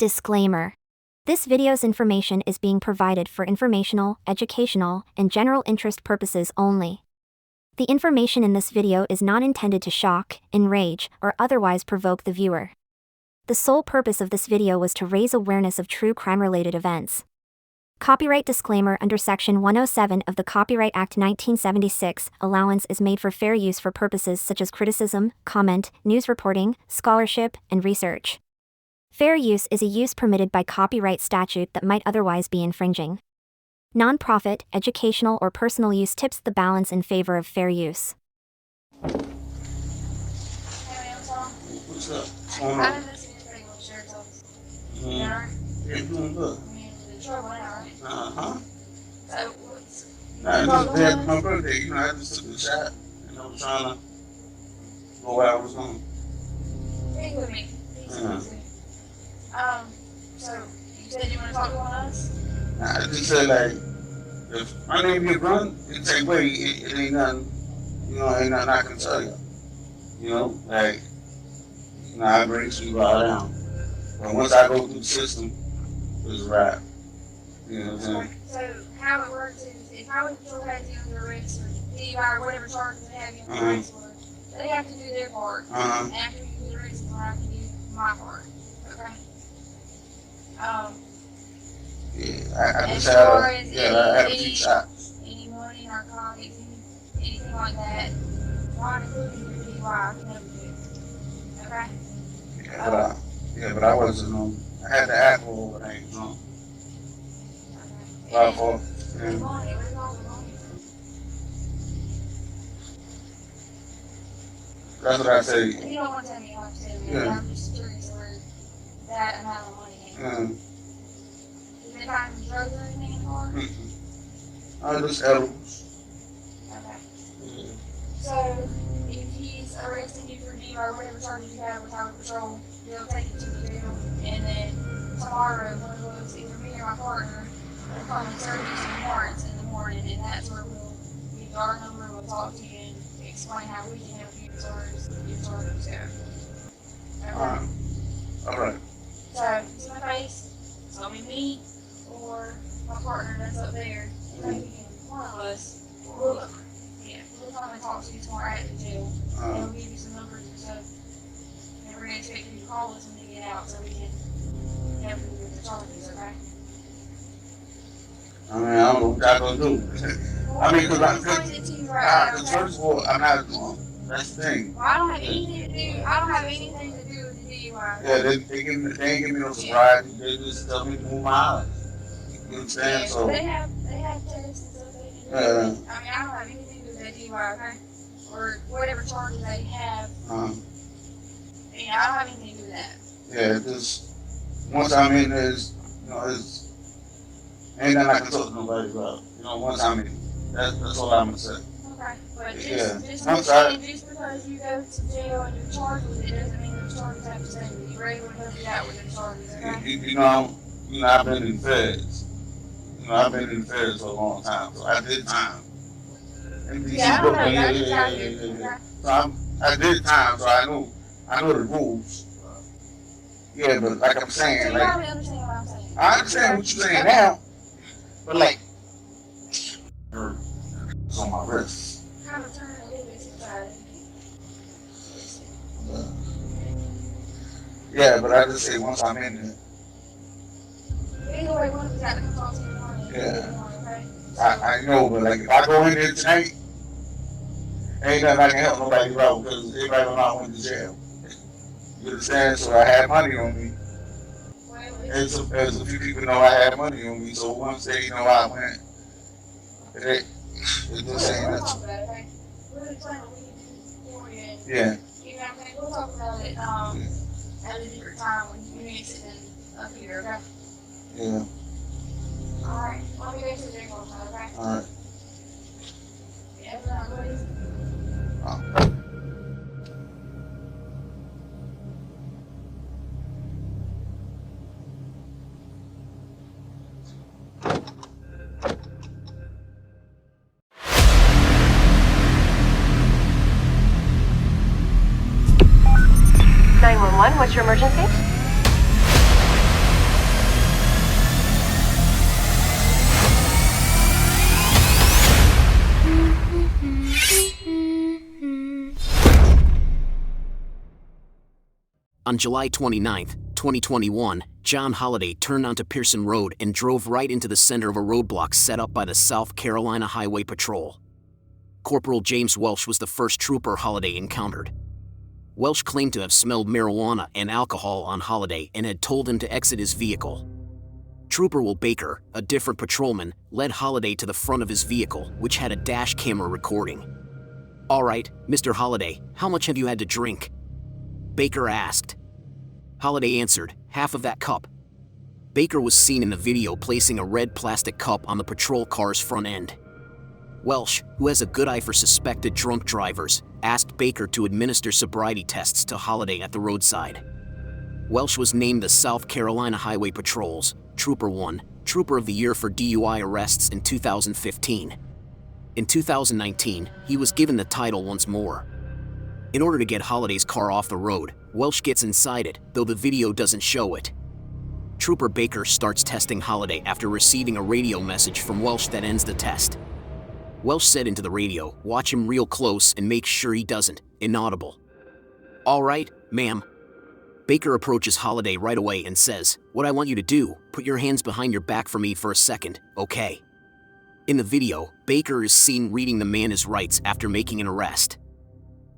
Disclaimer. This video's information is being provided for informational, educational, and general interest purposes only. The information in this video is not intended to shock, enrage, or otherwise provoke the viewer. The sole purpose of this video was to raise awareness of true crime-related events. Copyright disclaimer: under Section 107 of the Copyright Act 1976, allowance is made for fair use for purposes such as criticism, comment, news reporting, scholarship, and research. Fair use is a use permitted by copyright statute that might otherwise be infringing. Non-profit, educational, or personal use tips the balance in favor of fair use. What's up? What's going on? Yeah, doing good. Uh-huh. Nah, just day after my birthday, I just took a shot, and I was trying to go where I was going. Stay with me. So, you said you want to talk to one of us? Nah, I just said, like, if my name get run, it take away, it ain't nothing, ain't nothing I can tell you. I bring you right down. But once I go through the system, it's a wrap. You know what I'm saying? So, how it works is, if Highway Patrol has you under arrest or DUI or whatever charges they have you under arrest for, they have to do their part. After you do the arrest, I can do my part. Okay? I as just far had as I had a few shots. any money, narcotics, anything like that, not including your DUI, I can help you. Okay? But I wasn't, I had the alcohol, but I ain't drunk. Okay. That's what I say. You don't want to tell me how much to do it. I'm just curious where that amount of money came from. Did they find any drugs or anything in the car? Just edibles. Okay. So, if he's arresting you for DUI or whatever charges you have with Highway Patrol, they'll take you to the jail, and then tomorrow, one of us, either me or my partner, will come and serve you some warrants in the morning, and that's where we'll give you our number, we'll talk to you, and explain how we can help you as far as your charges go. Okay? Alright. So, see my face? It's gonna be me or my partner that's up there. Maybe one of us will come and talk to you tomorrow at the jail. And we'll give you some numbers and stuff. And we're gonna expect you to call us when you get out so we can help you with the charges, okay? I don't know what y'all gonna do. First of all, I'm not drunk. That's the thing. Well, I don't have anything to do with the DUI. Yeah, they ain't give me no sobriety. They just tell me to move my eyes. You know what I'm saying? Yeah, so they have tests and stuff they can do. I don't have anything to do with that DUI, okay? Or whatever charges they have. I don't have anything to do with that. Yeah, just once I'm in there, it's ain't nothing I can talk to nobody about. Once I'm in, that's all I'm gonna say. Okay, but just because you go to jail and you're charged with it doesn't mean those charges have to stay with you. Ray would help you out with those charges, okay? I've been in the feds. I've been in the feds for a long time, so I did time. Yeah, I don't know. So I did time, so I know the rules. Yeah, but like I'm saying, So you probably understand what I'm saying. I understand what you're saying now, but it's on my wrist. Kind of turn a little bit inside. Yeah, but I just say once I'm in there. Either way, one of us got to come talk to you in the morning. Yeah. I know, but if I go in there tonight, ain't nothing I can help nobody about because everybody know I went to jail. You understand? So I had money on me. As a few people know I had money on me, so once they know I went, it just ain't nothing. We'll explain what we can do for you. Yeah. You know what I'm saying? We'll talk about it at a different time when you're sitting up here, okay? Yeah. Alright. Let me go to the drink one time, okay? Alright. Yeah, please. What's your emergency? On July 29, 2021, John Holliday turned onto Pearson Road and drove right into the center of a roadblock set up by the South Carolina Highway Patrol. Corporal James Welsh was the first trooper Holliday encountered. Welsh claimed to have smelled marijuana and alcohol on Holliday and had told him to exit his vehicle. Trooper Will Baker, a different patrolman, led Holliday to the front of his vehicle, which had a dash camera recording. "All right, Mr. Holliday, how much have you had to drink?" Baker asked. Holliday answered, "Half of that cup." Baker was seen in the video placing a red plastic cup on the patrol car's front end. Welsh, who has a good eye for suspected drunk drivers, asked Baker to administer sobriety tests to Holliday at the roadside. Welsh was named the South Carolina Highway Patrol's Trooper 1, Trooper of the Year for DUI arrests in 2015. In 2019, he was given the title once more. In order to get Holliday's car off the road, Welsh gets inside it, though the video doesn't show it. Trooper Baker starts testing Holliday after receiving a radio message from Welsh that ends the test. Welsh said into the radio, "Watch him real close and make sure he doesn't," inaudible. "All right, ma'am." Baker approaches Holliday right away and says, "What I want you to do, put your hands behind your back for me for a second, okay?" In the video, Baker is seen reading the man his rights after making an arrest.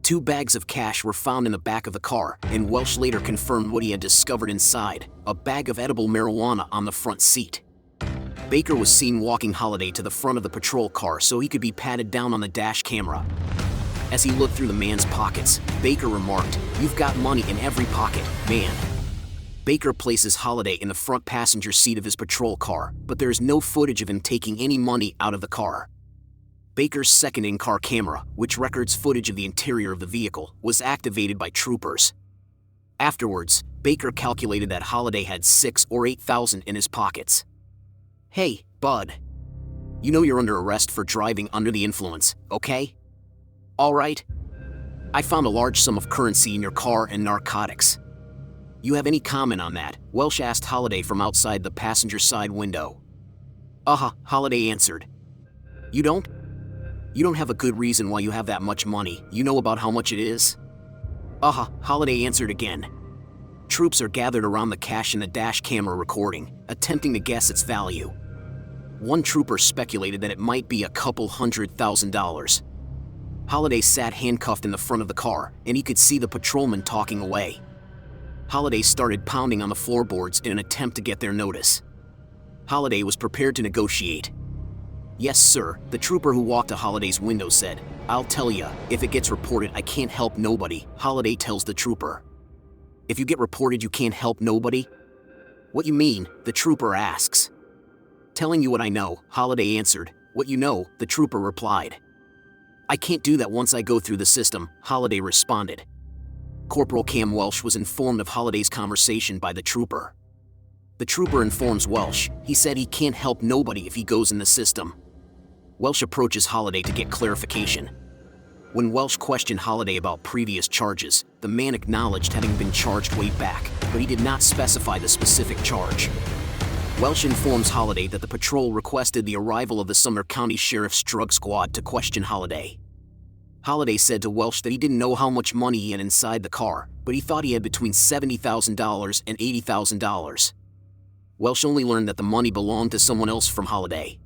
2 bags of cash were found in the back of the car, and Welsh later confirmed what he had discovered inside, a bag of edible marijuana on the front seat. Baker was seen walking Holliday to the front of the patrol car so he could be patted down on the dash camera. As he looked through the man's pockets, Baker remarked, "You've got money in every pocket, man." Baker places Holliday in the front passenger seat of his patrol car, but there is no footage of him taking any money out of the car. Baker's second in-car camera, which records footage of the interior of the vehicle, was activated by troopers. Afterwards, Baker calculated that Holliday had $6,000 or $8,000 in his pockets. "Hey, bud. You know you're under arrest for driving under the influence, okay? All right? I found a large sum of currency in your car and narcotics. You have any comment on that?" Welsh asked Holliday from outside the passenger side window. Holliday answered. You don't? You don't have a good reason why you have that much money. You know about how much it is?" Holliday answered again. Troops are gathered around the cash in the dash camera recording, attempting to guess its value. One trooper speculated that it might be a couple $100,000. Holliday sat handcuffed in the front of the car, and he could see the patrolman talking away. Holliday started pounding on the floorboards in an attempt to get their notice. Holliday was prepared to negotiate. "Yes, sir," the trooper who walked to Holliday's window said. "I'll tell ya, if it gets reported, I can't help nobody," Holliday tells the trooper. "If you get reported, you can't help nobody?" "What you mean?" the trooper asks. "Telling you what I know," Holliday answered. "What you know," the trooper replied. "I can't do that once I go through the system," Holliday responded. Corporal Cam Welsh was informed of Holliday's conversation by the trooper. The trooper informs Welsh, he said he can't help nobody if he goes in the system. Welsh approaches Holliday to get clarification. When Welsh questioned Holliday about previous charges, the man acknowledged having been charged way back, but he did not specify the specific charge. Welsh informs Holliday that the patrol requested the arrival of the Sumner County Sheriff's Drug Squad to question Holliday. Holliday said to Welsh that he didn't know how much money he had inside the car, but he thought he had between $70,000 and $80,000. Welsh only learned that the money belonged to someone else from Holliday.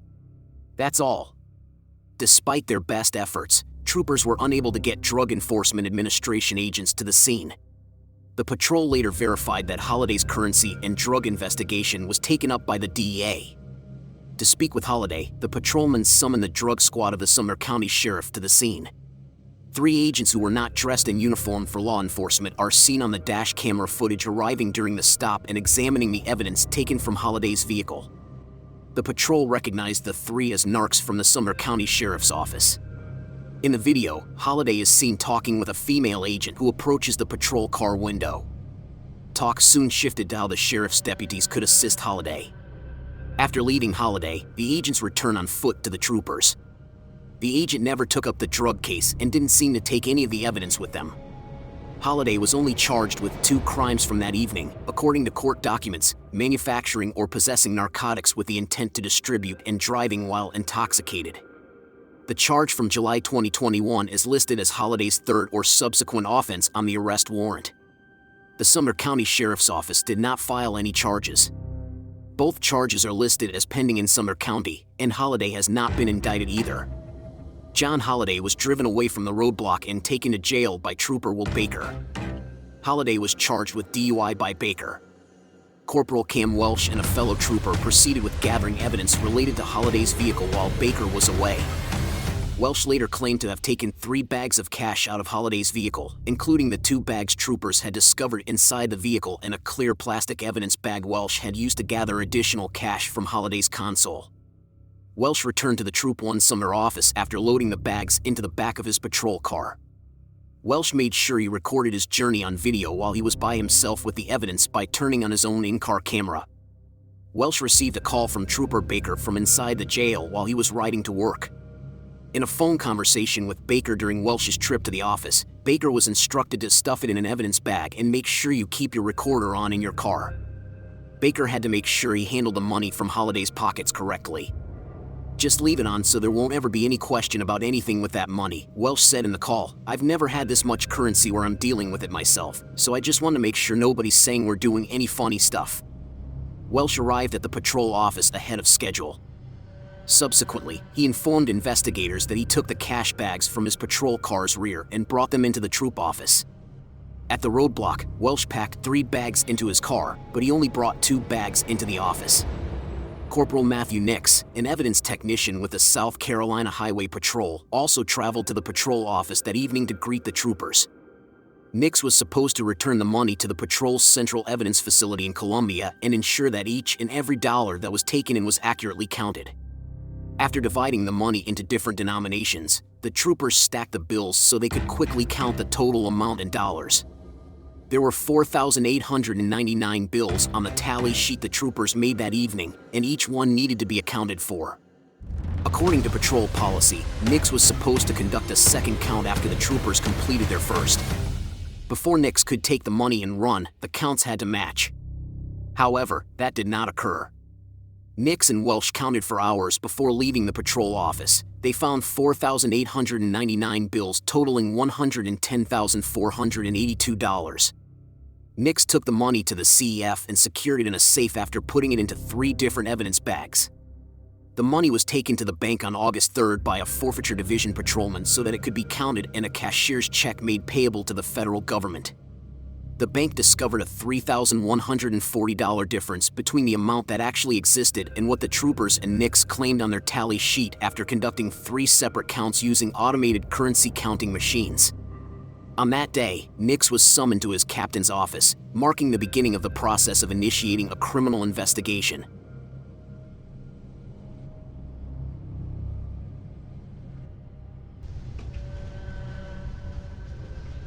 That's all. Despite their best efforts, troopers were unable to get Drug Enforcement Administration agents to the scene. The patrol later verified that Holliday's currency and drug investigation was taken up by the DEA. To speak with Holliday, the patrolman summoned the drug squad of the Sumner County Sheriff to the scene. 3 agents who were not dressed in uniform for law enforcement are seen on the dash camera footage arriving during the stop and examining the evidence taken from Holliday's vehicle. The patrol recognized the 3 as narcs from the Sumner County Sheriff's Office. In the video, Holliday is seen talking with a female agent who approaches the patrol car window. Talk soon shifted to how the sheriff's deputies could assist Holliday. After leaving Holliday, the agents return on foot to the troopers. The agent never took up the drug case and didn't seem to take any of the evidence with them. Holliday was only charged with 2 crimes from that evening, according to court documents: manufacturing or possessing narcotics with the intent to distribute and driving while intoxicated. The charge from July 2021 is listed as Holliday's 3rd or subsequent offense on the arrest warrant. the Sumner County Sheriff's Office did not file any charges. Both charges are listed as pending in Sumner County, and Holliday has not been indicted either. John Holliday was driven away from the roadblock and taken to jail by Trooper Will Baker. Holliday was charged with DUI by Baker. Corporal Cam Welsh and a fellow trooper proceeded with gathering evidence related to Holliday's vehicle while Baker was away. Welsh later claimed to have taken 3 bags of cash out of Holliday's vehicle, including the 2 bags troopers had discovered inside the vehicle and a clear plastic evidence bag Welsh had used to gather additional cash from Holliday's console. Welsh returned to the Troop 1 Sumner office after loading the bags into the back of his patrol car. Welsh made sure he recorded his journey on video while he was by himself with the evidence by turning on his own in-car camera. Welsh received a call from Trooper Baker from inside the jail while he was riding to work. In a phone conversation with Baker during Welsh's trip to the office, Baker was instructed to stuff it in an evidence bag and make sure you keep your recorder on in your car. Baker had to make sure he handled the money from Holliday's pockets correctly. "Just leave it on so there won't ever be any question about anything with that money," Welsh said in the call. "I've never had this much currency where I'm dealing with it myself, so I just want to make sure nobody's saying we're doing any funny stuff." Welsh arrived at the patrol office ahead of schedule. Subsequently, he informed investigators that he took the cash bags from his patrol car's rear and brought them into the troop office. At the roadblock, Welsh packed 3 bags into his car, but he only brought 2 bags into the office. Corporal Matthew Nix, an evidence technician with the South Carolina Highway Patrol, also traveled to the patrol office that evening to greet the troopers. Nix was supposed to return the money to the patrol's central evidence facility in Columbia and ensure that each and every dollar that was taken in was accurately counted. After dividing the money into different denominations, the troopers stacked the bills so they could quickly count the total amount in dollars. There were 4,899 bills on the tally sheet the troopers made that evening, and each one needed to be accounted for. According to patrol policy, Nix was supposed to conduct a second count after the troopers completed their first. Before Nix could take the money and run, the counts had to match. However, that did not occur. Nix and Welsh counted for hours before leaving the patrol office. They found 4,899 bills totaling $110,482. Nix took the money to the CEF and secured it in a safe after putting it into 3 different evidence bags. The money was taken to the bank on August 3rd by a forfeiture division patrolman so that it could be counted and a cashier's check made payable to the federal government. The bank discovered a $3,140 difference between the amount that actually existed and what the troopers and Nix claimed on their tally sheet after conducting 3 separate counts using automated currency counting machines. On that day, Nix was summoned to his captain's office, marking the beginning of the process of initiating a criminal investigation.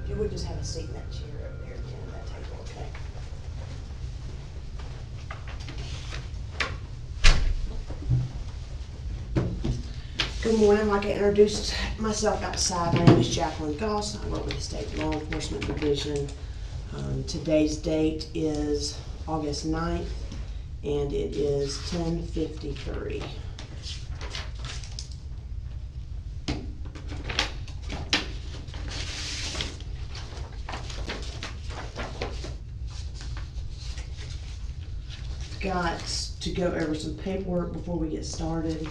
You would just have a seat in that chair over there, Jen, that table, okay? Good morning. I'd like to introduce myself outside. My name is Jacqueline Goss. I work with the State Law Enforcement Division. Today's date is August 9th, and it is 10:53. Got to go over some paperwork before we get started.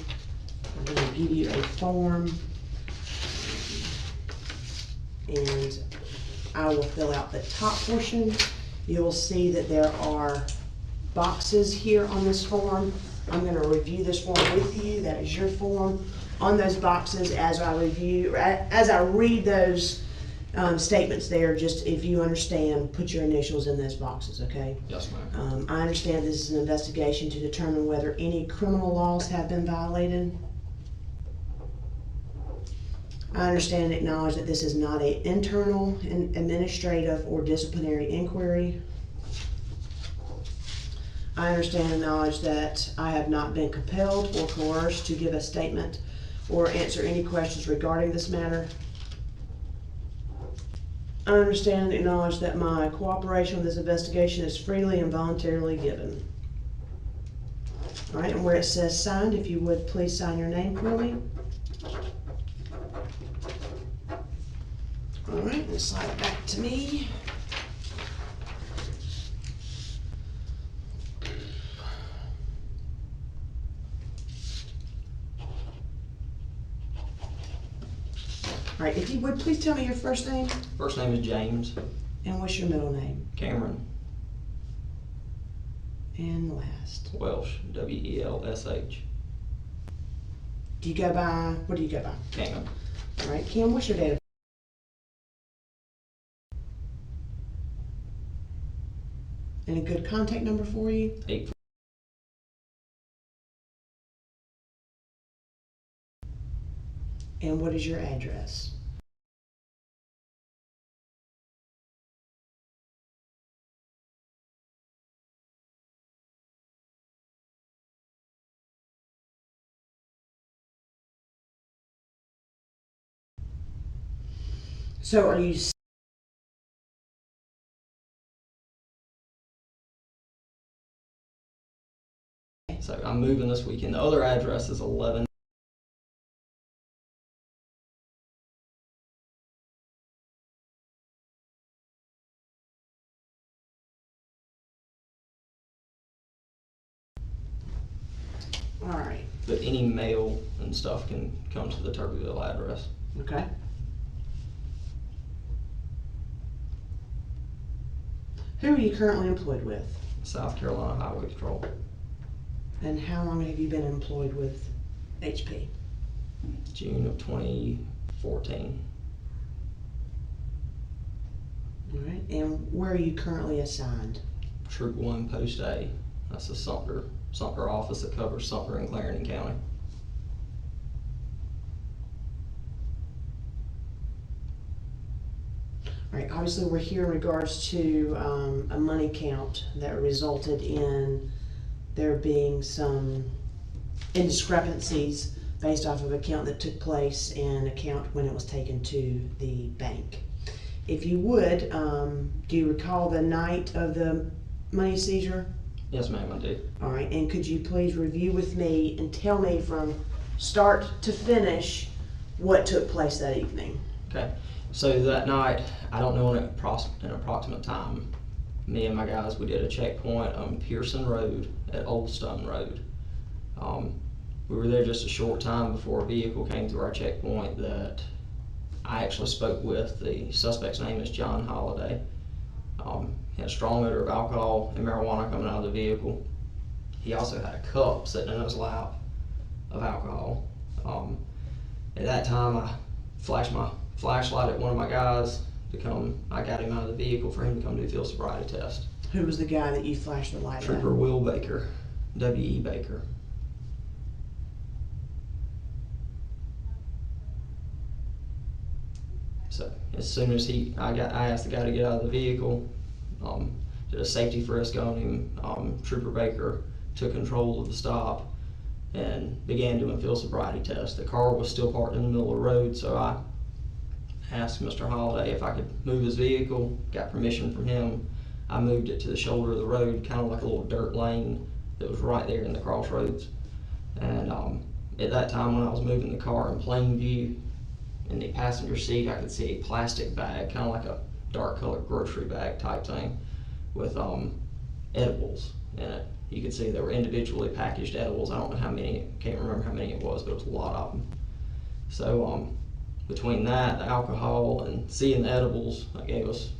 I'm going to give you a form, and I will fill out the top portion. You will see that there are boxes here on this form. I'm going to review this form with you. That is your form. On those boxes, as I read those statements there, just if you understand, put your initials in those boxes, okay? Yes, ma'am. I understand this is an investigation to determine whether any criminal laws have been violated. I understand and acknowledge that this is not an internal, administrative, or disciplinary inquiry. I understand and acknowledge that I have not been compelled or coerced to give a statement or answer any questions regarding this matter. I understand and acknowledge that my cooperation with this investigation is freely and voluntarily given. All right, and where it says signed, if you would please sign your name for me. All right, and slide it back to me. All right, if you would, please tell me your first name First name is James and what's your middle name Cameron and last. Welsh, W-E-L-S-H. Do you go by, what do you go by? Cam. All right, Cam, what's your date of and a good contact number for you? 8. And what is your address? So are you So I'm moving this weekend. The other address is 11. all right? But any mail and stuff can come to the Turbeville address. Okay. Who are you currently employed with? South Carolina Highway Patrol. And how long have you been employed with HP? June of 2014. All right. And where are you currently assigned? Troop 1, Post A. That's the Sumter office that covers Sumter and Clarendon County. All right, obviously we're here in regards to a money count that resulted in there being some indiscrepancies based off of a count that took place and a count when it was taken to the bank. If you would, do you recall the night of the money seizure? Yes, ma'am, I do. All right, and could you please review with me and tell me from start to finish what took place that evening? Okay. So that night, I don't know an approximate time, me and my guys, we did a checkpoint on Pearson Road at Old Stone Road. We were there just a short time before a vehicle came through our checkpoint that I actually spoke with. The suspect's name is John Holiday. He had a strong odor of alcohol and marijuana coming out of the vehicle. He also had a cup sitting in his lap of alcohol. At that time, I flashed my flashlight at one of my guys to come. I got him out of the vehicle for him to come do a field sobriety test. Who was the guy that you flashed the light Trooper at? Will Baker, W.E. Baker. So as soon as I asked the guy to get out of the vehicle, did a safety frisk on him. Trooper Baker took control of the stop and began doing field sobriety tests. The car was still parked in the middle of the road, so I asked Mr. Holiday if I could move his vehicle, got permission from him. I moved it to the shoulder of the road, kind of like a little dirt lane that was right there in the crossroads. And at that time when I was moving the car in plain view, in the passenger seat I could see a plastic bag, kind of like a dark colored grocery bag type thing, with edibles in it. You could see they were individually packaged edibles. I don't know how many, can't remember how many it was, but it was a lot of them. So between that, the alcohol, and seeing the edibles, that gave us,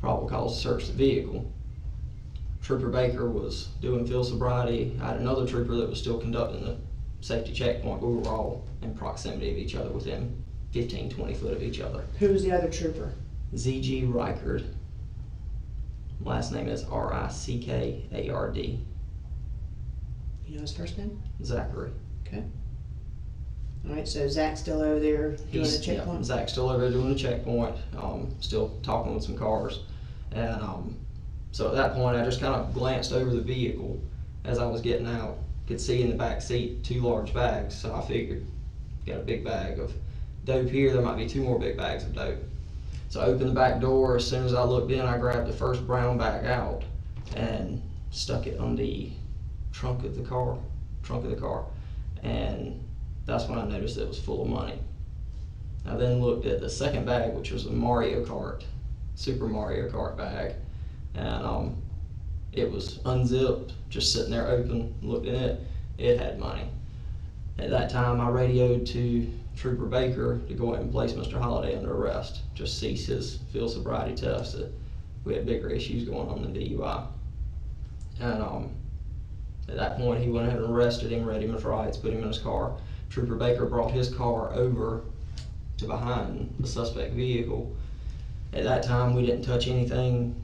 probable cause to search the vehicle. Trooper Baker was doing field sobriety. I had another trooper that was still conducting the safety checkpoint. We were all in proximity of each other, within 15, 20 foot of each other. Who was the other trooper? Z.G. Reichard. Last name is R-I-C-K-A-R-D. You know his first name? Zachary. Okay. All right, so Zach's still over there doing a Yeah, checkpoint? Zach's still over there doing the checkpoint, still talking with some cars. And so at that point, I just kind of glanced over the vehicle as I was getting out. Could see in the back seat 2 large bags, so I figured, got a big bag of dope here, there might be 2 more big bags of dope. So I opened the back door. As soon as I looked in, I grabbed the first brown bag out and stuck it on the trunk of the car, and that's when I noticed it was full of money. I then looked at the second bag, which was a Super Mario Kart bag, and it was unzipped, just sitting there open. Looked in it, it had money. At that time, I radioed to Trooper Baker to go ahead and place Mr. Holliday under arrest, just cease his field sobriety test. That we had bigger issues going on than DUI. And at that point, he went ahead and arrested him, read him his rights, put him in his car. Trooper Baker brought his car over to behind the suspect vehicle. At that time, we didn't touch anything,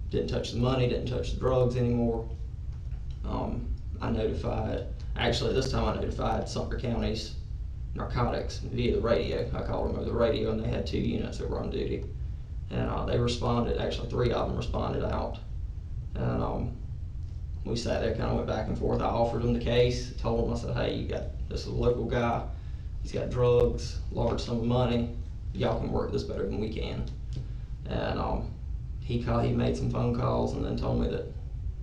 didn't touch the money, didn't touch the drugs anymore. I notified, actually this time I notified Sumter County's narcotics via the radio. I called them over the radio, and they had 2 units that were on duty. And they responded, actually 3 of them responded out. And we sat there, kind of went back and forth. I offered them the case, told them, I said, hey, this is a local guy. He's got drugs, large sum of money. Y'all can work this better than we can. And he made some phone calls and then told me that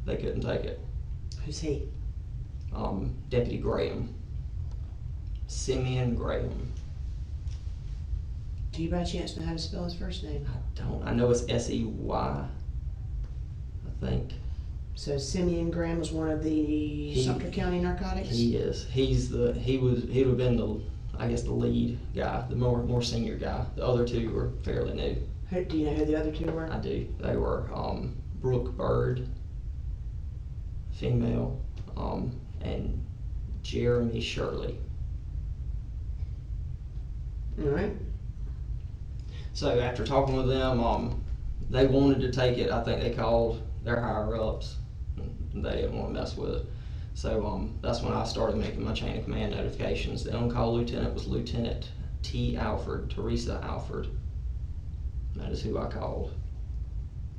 they couldn't take it. Who's he? Deputy Graham. Simeon Graham. Do you by chance know how to spell his first name? I don't. I know it's S-E-Y, I think. So Simeon Graham was one of the Sumter County narcotics? He is. He would have been the lead guy, the more senior guy. The other 2 were fairly new. Do you know who the other 2 were? I do. They were Brooke Bird, female, and Jeremy Shirley. All right. So after talking with them, they wanted to take it. I think they called their higher ups. They didn't want to mess with it. So that's when I started making my chain of command notifications. The on-call lieutenant was Lieutenant T. Alford, Teresa Alford. That is who I called.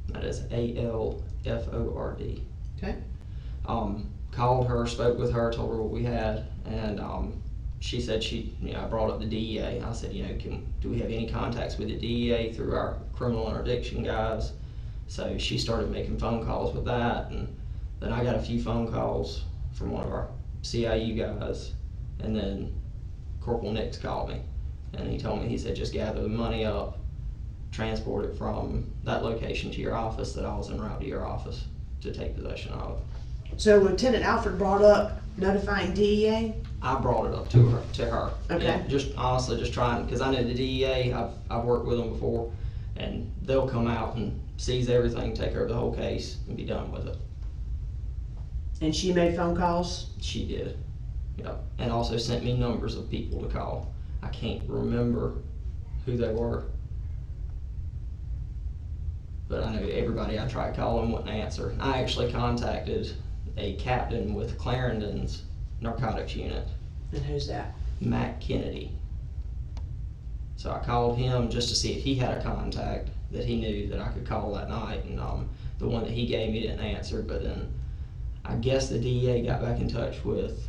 That is A-L-F-O-R-D. Okay. Called her, spoke with her, told her what we had, and she said I brought up the DEA. I said, do we have any contacts with the DEA through our criminal interdiction guys? So she started making phone calls with that, and then I got a few phone calls from one of our CIU guys, and then Corporal Nix called me, and he told me, he said, just gather the money up, transport it from that location to your office, that I was en route to your office to take possession of. So Lieutenant Alford brought up notifying DEA? I brought it up to her. Okay. Yeah, just honestly, just trying, because I know the DEA, I've worked with them before, and they'll come out and seize everything, take over the whole case, and be done with it. And she made phone calls? She did. Yep. And also sent me numbers of people to call. I can't remember who they were, but I know everybody I tried calling wouldn't answer. I actually contacted a captain with Clarendon's narcotics unit. And who's that? Matt Kennedy. So I called him just to see if he had a contact that he knew that I could call that night, and the one that he gave me didn't answer. But then I guess the DEA got back in touch with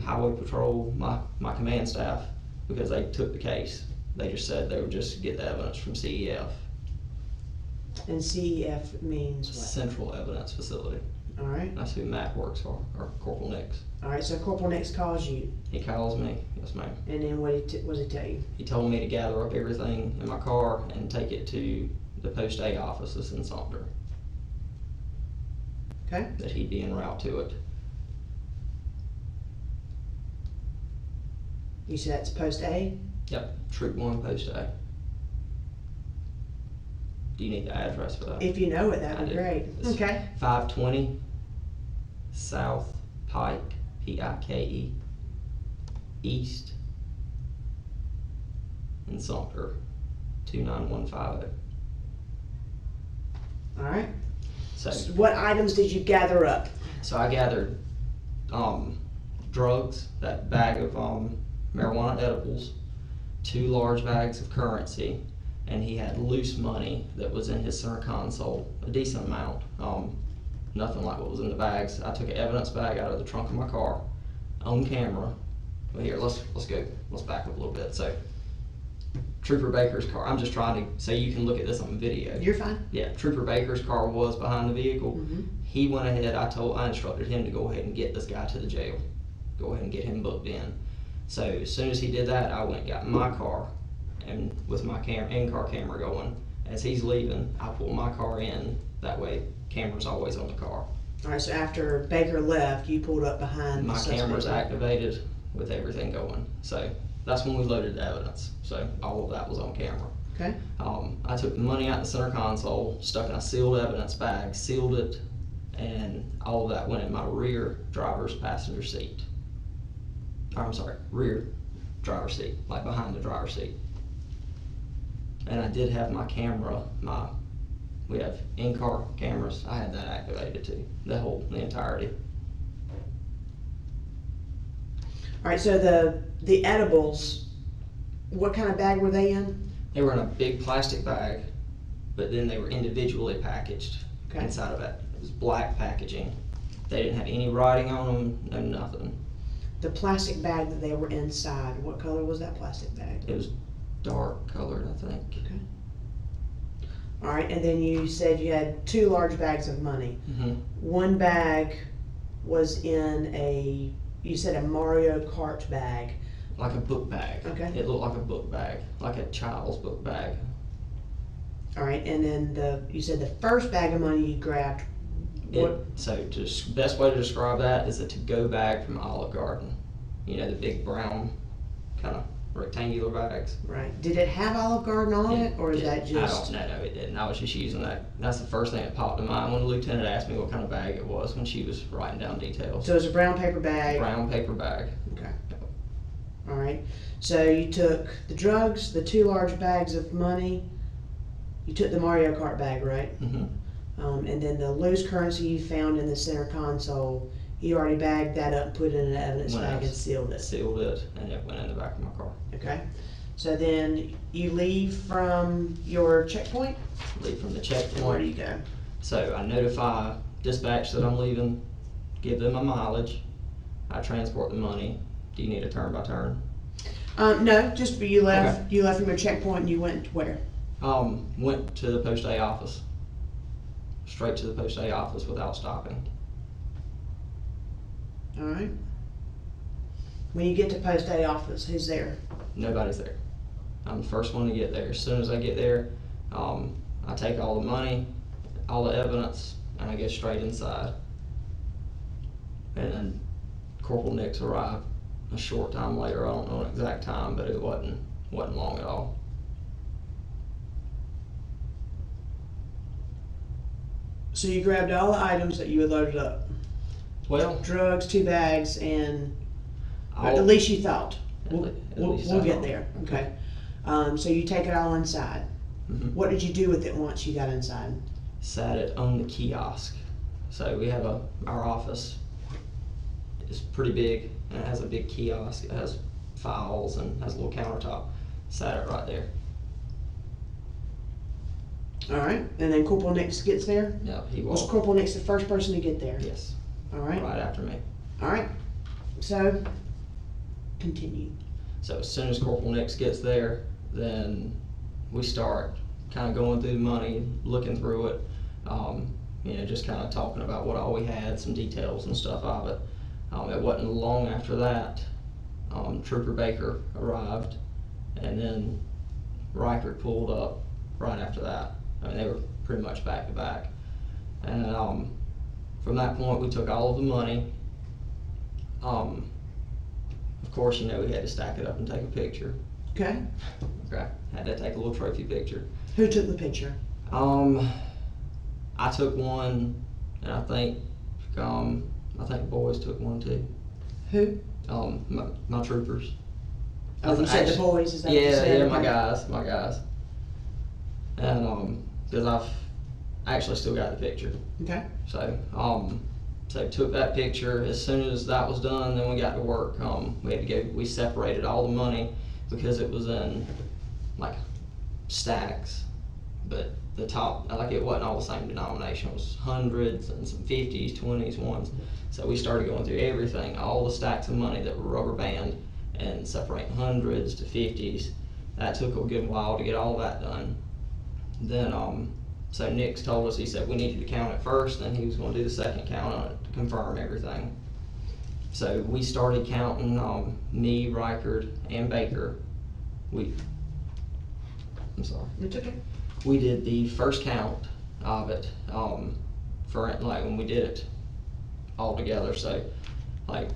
Highway Patrol, my command staff, because they took the case. They just said they would just get the evidence from CEF. And CEF means what? Central Evidence Facility. All right. That's who Matt works for, or Corporal Nix. All right, so Corporal Nix calls you. He calls me, yes ma'am. And then what did he tell you? He told me to gather up everything in my car and take it to the Post A office that's in Sumter. Okay. That he'd be en route to it. You said that's Post A? Yep, Troop 1, Post A. Do you need the address for that? If you know it, that'd be I do. great. It's Okay. 520 South Pike, P-I-K-E, East in Sumter, 29150. All right. So What items did you gather up? So I gathered drugs, that bag of marijuana edibles, 2 large bags of currency, and he had loose money that was in his center console, a decent amount. Nothing like what was in the bags. I took an evidence bag out of the trunk of my car, on camera. Well, here, let's go. Let's back up a little bit. So, Trooper Baker's car. I'm just trying to, so you can look at this on video. You're fine. Yeah, Trooper Baker's car was behind the vehicle. Mm-hmm. He went ahead, I instructed him to go ahead and get this guy to the jail. Go ahead and get him booked in. So as soon as he did that, I went and got in my car, and with my in-car camera going. As he's leaving, I pull my car in. That way, camera's always on the car. All right, so after Baker left, you pulled up behind My the suspect. camera's activated. with everything going. So that's when we loaded the evidence. So all of that was on camera. Okay. I took the money out the center console, stuck in a sealed evidence bag, sealed it, and all of that went in my rear driver's passenger seat. Or, I'm sorry, rear driver's seat, like behind the driver's seat. And I did have my camera, we have in-car cameras, I had that activated too, the entirety. All right, so the edibles, what kind of bag were they in? They were in a big plastic bag, but then they were individually packaged inside of it. It was black packaging. They didn't have any writing on them, no nothing. The plastic bag that they were inside, what color was that plastic bag? It was dark colored, I think. Okay. All right, and then you said you had 2 large bags of money. Mm-hmm. One bag was in you said a Mario Kart bag. Like a book bag. Okay. It looked like a book bag, like a child's book bag. All right, and then you said the first bag of money you grabbed. Best way to describe that is a to-go bag from Olive Garden. You know, the big brown kind of rectangular bags. Right. Did it have Olive Garden on it, or is that just? I don't know. No, it didn't. I was just using that. That's the first thing that popped in mind when the lieutenant asked me what kind of bag it was when she was writing down details. So it was a brown paper bag. Brown paper bag. Okay. All right. So you took the drugs, the 2 large bags of money. You took the Mario Kart bag, right? Mm-hmm. And then the loose currency you found in the center console, you already bagged that up, put it in an evidence bag, and sealed it. Sealed it, and it went in the back of my car. Okay. So then you leave from your checkpoint? Leave from the checkpoint. Where do you go? So I notify dispatch that I'm leaving, give them my mileage, I transport the money. Do you need a turn by turn? No, just you left. Okay. You left from your checkpoint and you went where? Went to the post A office. Straight to the post A office without stopping. All right. When you get to post A office, who's there? Nobody's there. I'm the first one to get there. As soon as I get there, I take all the money, all the evidence, and I go straight inside. And then Corporal Nix arrived a short time later. I don't know an exact time, but it wasn't long at all. So you grabbed all the items that you had loaded up. Well, Drugs, 2 bags, and I'll- at least you thought. We'll least I get thought. there. Okay. So you take it all inside. Mhm. What did you do with it once you got inside? Sat it on the kiosk. So we have our office is pretty big, and it has a big kiosk. It has files and has a little countertop. Sat it right there. All right. And then Corporal Nix gets there? Yep, he Was walked. Corporal Nix the first person to get there? Yes, All right. right after me. All right. So, continue. So as soon as Corporal Nix gets there, then we start kind of going through the money, looking through it, just kind of talking about what all we had, some details and stuff of it. It wasn't long after that, Trooper Baker arrived, and then Riker pulled up right after that. I mean, they were pretty much back to back. And from that point, we took all of the money. Of course, we had to stack it up and take a picture. Okay. Okay. Had to take a little trophy picture. Who took the picture? I took one, and I think the boys took one too. Who? My troopers. Oh, you said the boys, is that what you Yeah, said? yeah, Okay. my guys. And because I've actually still got the picture. Okay. So took that picture. As soon as that was done, then we got to work. We separated all the money because it was in like stacks, but the top, like, it wasn't all the same denomination. It was hundreds and some 50s, 20s, ones. So we started going through everything, all the stacks of money that were rubber band, and separating hundreds to 50s. That took a good while to get all that done. Then so Nix told us, he said we needed to count it first, then he was going to do the second count on it to confirm everything. So we started counting, me, Reichard, and Baker. I'm sorry. It's okay. We did the first count of it, for like when we did it all together. So like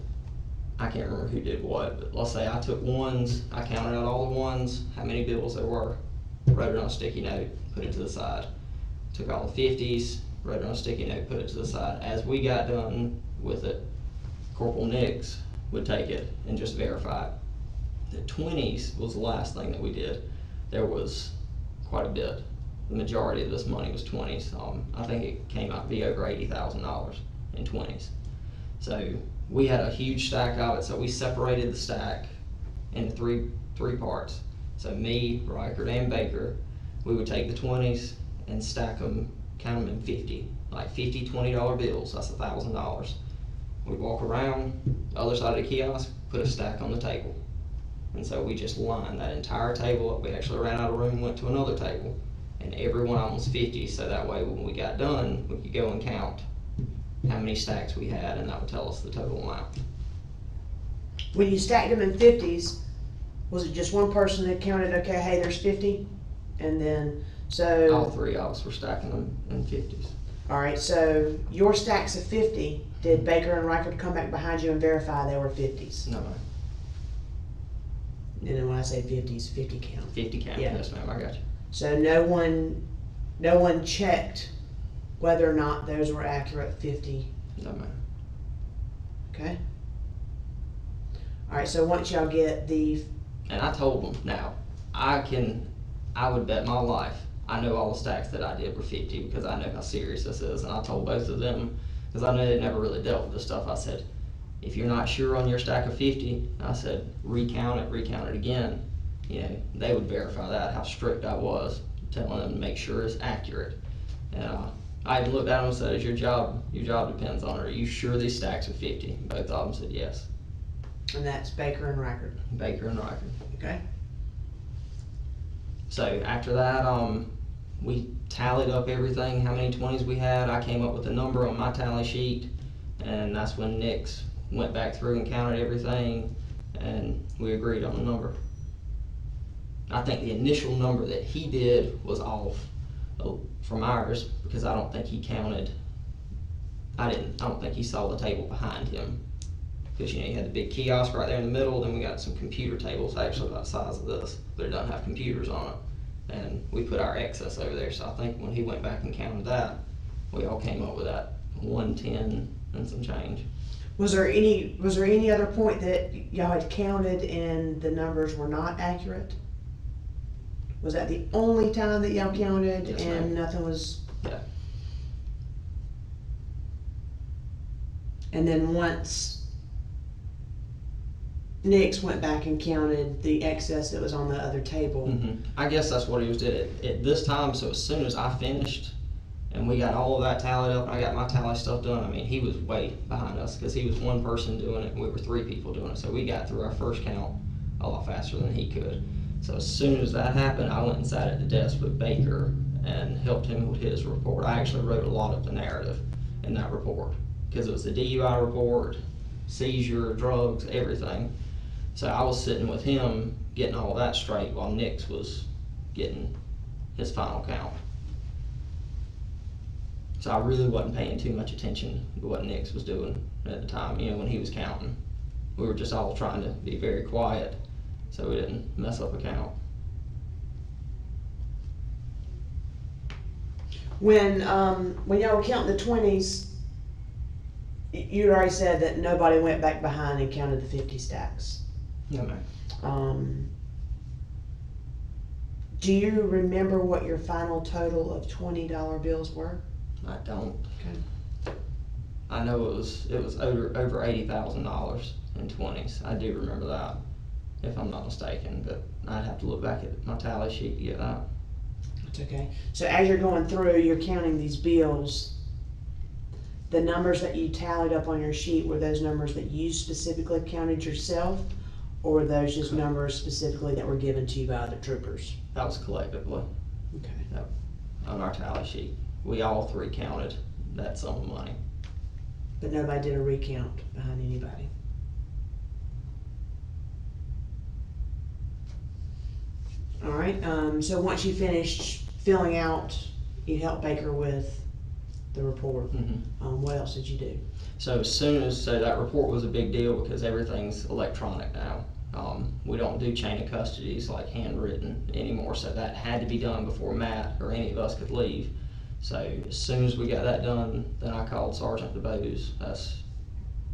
I can't remember who did what, but let's say I took ones, I counted out all the ones, how many bills there were, wrote it on a sticky note, put it to the side. Took all the 50s, wrote it on a sticky note, put it to the side. As we got done with it, Corporal Nix would take it and just verify it. The 20s was the last thing that we did. There was quite a bit. The majority of this money was 20s. I think it came out to be over $80,000 in 20s. So we had a huge stack of it, so we separated the stack into three parts. So me, Reichert, and Baker, we would take the 20s and stack them, count them in 50, like 50 $20 bills, that's $1,000. We'd walk around the other side of the kiosk, put a stack on the table. And so we just lined that entire table up. We actually ran out of room and went to another table. And every one of them was 50, so that way when we got done, we could go and count how many stacks we had, and that would tell us the total amount. When you stacked them in 50s, was it just one person that counted, okay, hey, there's 50? And then, so. All three of us were stacking them in 50s. All right, so your stacks of 50, did Baker and Reichert come back behind you and verify they were 50s? No, ma'am. And then when I say 50s, 50 count. 50 count, Yeah. yes ma'am, I got you. So no one checked whether or not those were accurate 50, No ma'am. okay? All right, so once y'all get the, And I told them, now, I would bet my life, I know all the stacks that I did were 50 because I know how serious this is. And I told both of them, because I know they never really dealt with this stuff, I said, if you're not sure on your stack of 50, I said, recount it again. You know, they would verify that, how strict I was, telling them to make sure it's accurate. And I even looked at them and said, your job depends on it. Are you sure these stacks are 50? Both of them said yes. and that's Baker and Reichert, Baker and Reichert. okay? So after that, we tallied up everything, how many 20s we had. I came up with a number on my tally sheet, and that's when Nix went back through and counted everything, and we agreed on the number. I think the initial number that he did was off from ours because I don't think he counted. I don't think he saw the table behind him, because you know you had the big kiosk right there in the middle. Then we got some computer tables actually about the size of this, but it doesn't have computers on it, and we put our excess over there. So I think when he went back and counted that, we all came up with that 110 and some change. Was there any other point that y'all had counted and the numbers were not accurate? Was that the only time that y'all counted? Yes, and ma'am. nothing was? Yeah. And then once Nix went back and counted the excess that was on the other table. Mm-hmm. I guess that's what he was doing at this time. So as soon as I finished and we got all of that tallied up and I got my tally stuff done, I mean, he was way behind us because he was one person doing it and we were 3 people doing it. So we got through our first count a lot faster than he could. So as soon as that happened, I went and sat at the desk with Baker and helped him with his report. I actually wrote a lot of the narrative in that report because it was the DUI report, seizure, drugs, everything. So I was sitting with him getting all that straight while Nix was getting his final count. So I really wasn't paying too much attention to what Nix was doing at the time, you know, when he was counting. We were just all trying to be very quiet so we didn't mess up a count. When y'all were counting the 20s, you'd already said that nobody went back behind and counted the 50 stacks. No, ma'am. Do you remember what your final total of $20 bills were? I don't. Okay. I know it was over $80,000 in 20s. I do remember that, if I'm not mistaken, but I'd have to look back at my tally sheet to get that. That's okay. So as you're going through, you're counting these bills. The numbers that you tallied up on your sheet, were those numbers that you specifically counted yourself, or were those just numbers specifically that were given to you by the troopers? That was collectively. Okay. Yep. On our tally sheet. We all 3 counted that sum of money. But nobody did a recount behind anybody. All right, so once you finished filling out, you helped Baker with the report. What else did you do? So that report was a big deal because everything's electronic now. We don't do chain of custodies like handwritten anymore, so that had to be done before Matt or any of us could leave. So as soon as we got that done, then I called Sergeant DeBose. That's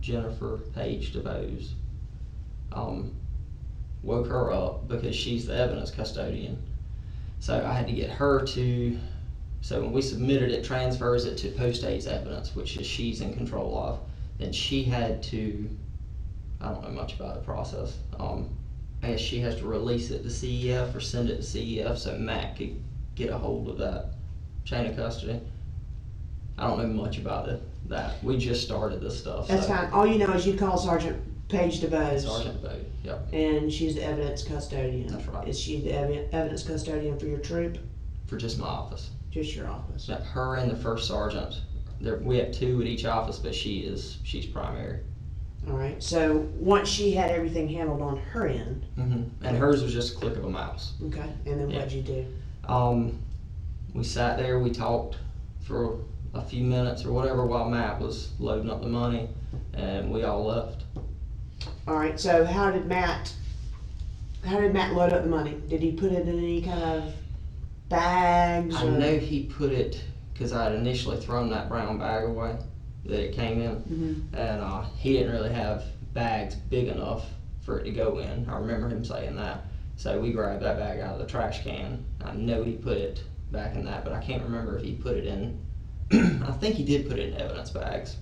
Jennifer Page DeBose. Woke her up because she's the evidence custodian. So I had to get her to, so when we submitted it, transfers it to post-haste evidence, which is she's in control of. Then she had to, I don't know much about the process. I guess she has to release it to CEF or send it to CEF so Matt could get a hold of that chain of custody. I don't know much about that. We just started this stuff. That's fine. All you know is you call Sergeant Page DeBose. Sergeant DeBose, yep. And she's the evidence custodian. That's right. Is she the evidence custodian for your troop? For just my office. Just your office. Yeah, her and the first sergeant. We have two at each office, but she's primary. All right. So once she had everything handled on her end. And hers was just a click of a mouse. Okay. And then what'd you do? We sat there, we talked for a few minutes or whatever while Matt was loading up the money, and we all left. All right. So how did Matt load up the money? Did he put it in any kind of bags? I know he put it, because I had initially thrown that brown bag away that it came in, and he didn't really have bags big enough for it to go in. I remember him saying that. So we grabbed that bag out of the trash can. I know he put it back in that, but I can't remember if he put it in. I think he did put it in evidence bags.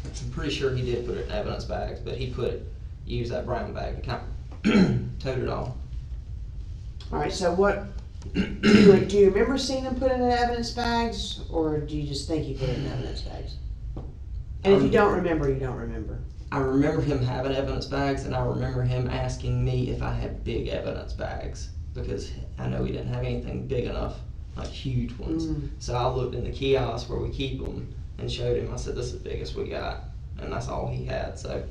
I'm pretty sure he did put it in evidence bags, but he used that brown bag to kind of tote it on. All right. So what? Do you remember seeing him put it in evidence bags, or do you just think he put it in evidence bags? And if you don't remember, you don't remember. I remember him having evidence bags, and I remember him asking me if I had big evidence bags, because I know he didn't have anything big enough, like huge ones. So I looked in the kiosk where we keep them and showed him. I said, "This is the biggest we got," and that's all he had. So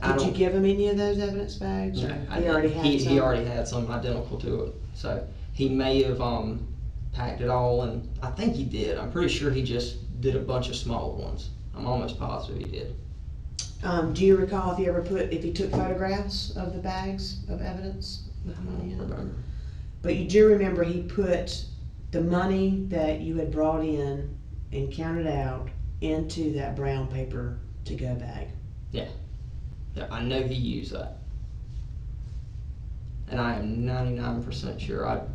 did you give him any of those evidence bags? No, He already had some. He already had some identical to it. So he may have packed it all, and I think he did. I'm pretty sure he just did a bunch of smaller ones. I'm almost positive he did. Do you recall if he took photographs of the bags of evidence with the money in it? Remember. But you do remember he put the money that you had brought in and counted out into that brown paper to-go bag. Yeah, I know he used that. And I am 99% sure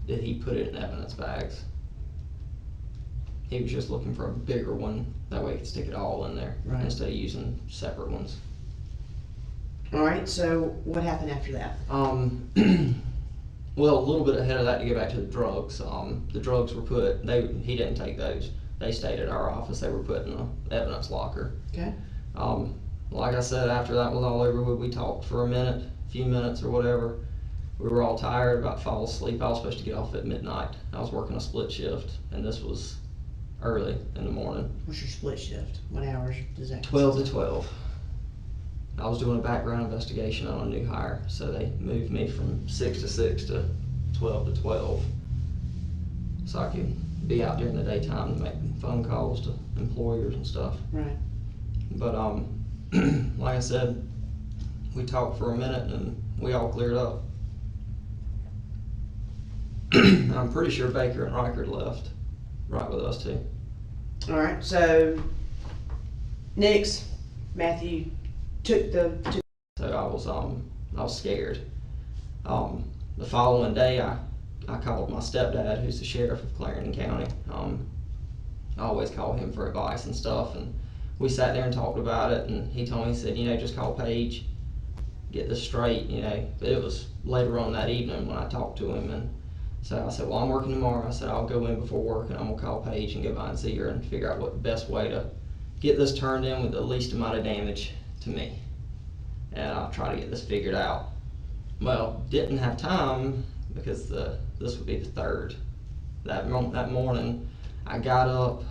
that he put it in evidence bags. He was just looking for a bigger one, that way he could stick it all in there, Right. instead of using separate ones. All right, so what happened after that? Well, a little bit ahead of that, to get back to the drugs. The drugs were he didn't take those. They stayed at our office. They were put in the evidence locker. Okay. Like I said, after that was all over, we talked for a few minutes or whatever. We were all tired, about to fall asleep. I was supposed to get off at midnight. I was working a split shift, and this was early in the morning. What's your split shift? What hours does that? 12 to 12. I was doing a background investigation on a new hire, so they moved me from 6 to 6 to 12 to 12. So I could be out during the daytime to make phone calls to employers and stuff. Right. But like I said, we talked for a minute and we all cleared up. I'm pretty sure Baker and Reichard left right with us too. All right, so next, Matthew took So I was scared. The following day, I called my stepdad, who's the sheriff of Clarendon County. I always call him for advice and stuff, and we sat there and talked about it, and he told me, he said, just call Paige, get this straight, But it was later on that evening when I talked to him, and so I said, well, I'm working tomorrow. I said, I'll go in before work, and I'm gonna call Paige and go by and see her and figure out what the best way to get this turned in with the least amount of damage to me. And I'll try to get this figured out. Well, didn't have time because this would be the 3rd. That morning, I got up,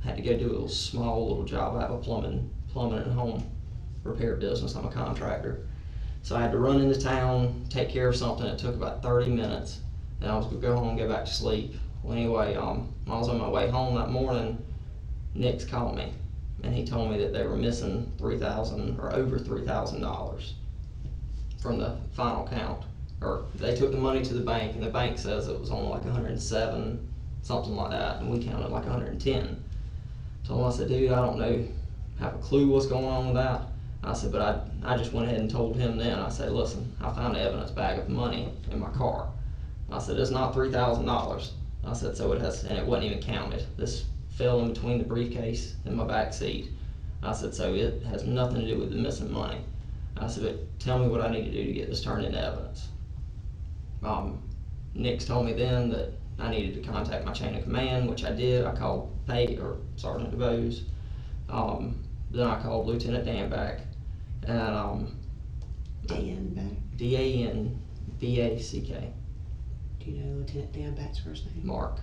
had to go do a small little job. I have a plumbing and home repair business. I'm a contractor. So I had to run into town, take care of something. It took about 30 minutes. And I was gonna go home and go back to sleep. Well, anyway, when I was on my way home that morning, Nick's called me, and he told me that they were missing $3,000 or over $3,000 from the final count. Or they took the money to the bank, and the bank says it was only like 107, something like that, and we counted like 110. Told him, I said, dude, I don't know, have a clue what's going on with that. I said, but I just went ahead and told him then. I said, listen, I found an evidence bag of money in my car. I said, it's not $3,000. I said, so it has, and it wasn't even counted. This fell in between the briefcase and my back seat. I said, so it has nothing to do with the missing money. I said, but tell me what I need to do to get this turned into evidence. Nick's told me then that I needed to contact my chain of command, which I did. I called Sergeant DeVos. Then I called Lieutenant Dan back, and Dan back? D-A-N-B-A-C-K. Do you know Lieutenant Dan back's first name? Mark.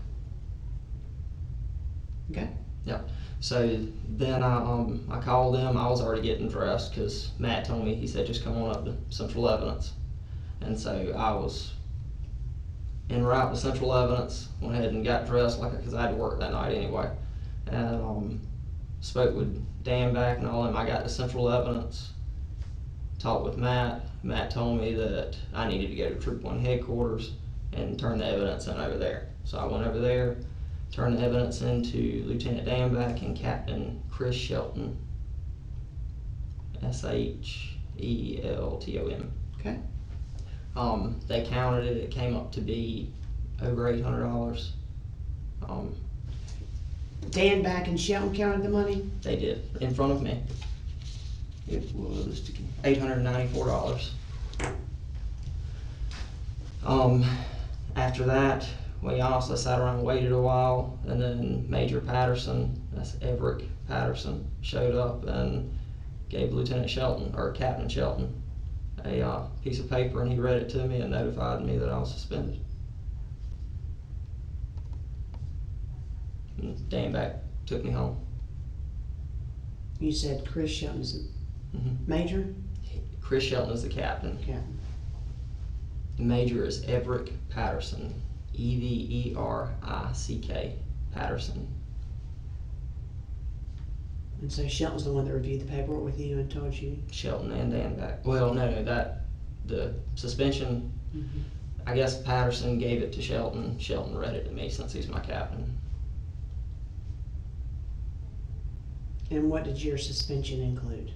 Okay. Yep. So then I called them. I was already getting dressed because Matt told me, he said, just come on up to Central Evidence. And so I was en route to Central Evidence, went ahead and got dressed because I had to work that night anyway. And spoke with Dan back and all them. I got to Central Evidence, talked with Matt. Matt told me that I needed to go to Troop 1 headquarters and turn the evidence in over there. So I went over there, turned the evidence into Lieutenant Dan back and Captain Chris Shelton, S-H-E-L-T-O-M. Okay. They counted it. It came up to be over $800. Dan back and Shelton counted the money? They did, in front of me. It was $894. After that, we honestly sat around and waited a while, and then Major Patterson, that's Everett Patterson, showed up and gave Lieutenant Shelton, or Captain Shelton, a piece of paper, and he read it to me and notified me that I was suspended. And Dan back took me home. You said Chris Shelton's the Mm-hmm. major? Chris Shelton is the captain. Captain. The major is Everett Patterson, E-V-E-R-I-C-K, Patterson. And so Shelton's the one that reviewed the paperwork with you and told you? Shelton and Dan back. Well, no, the suspension, I guess Patterson gave it to Shelton. Shelton read it to me since he's my captain. And what did your suspension include?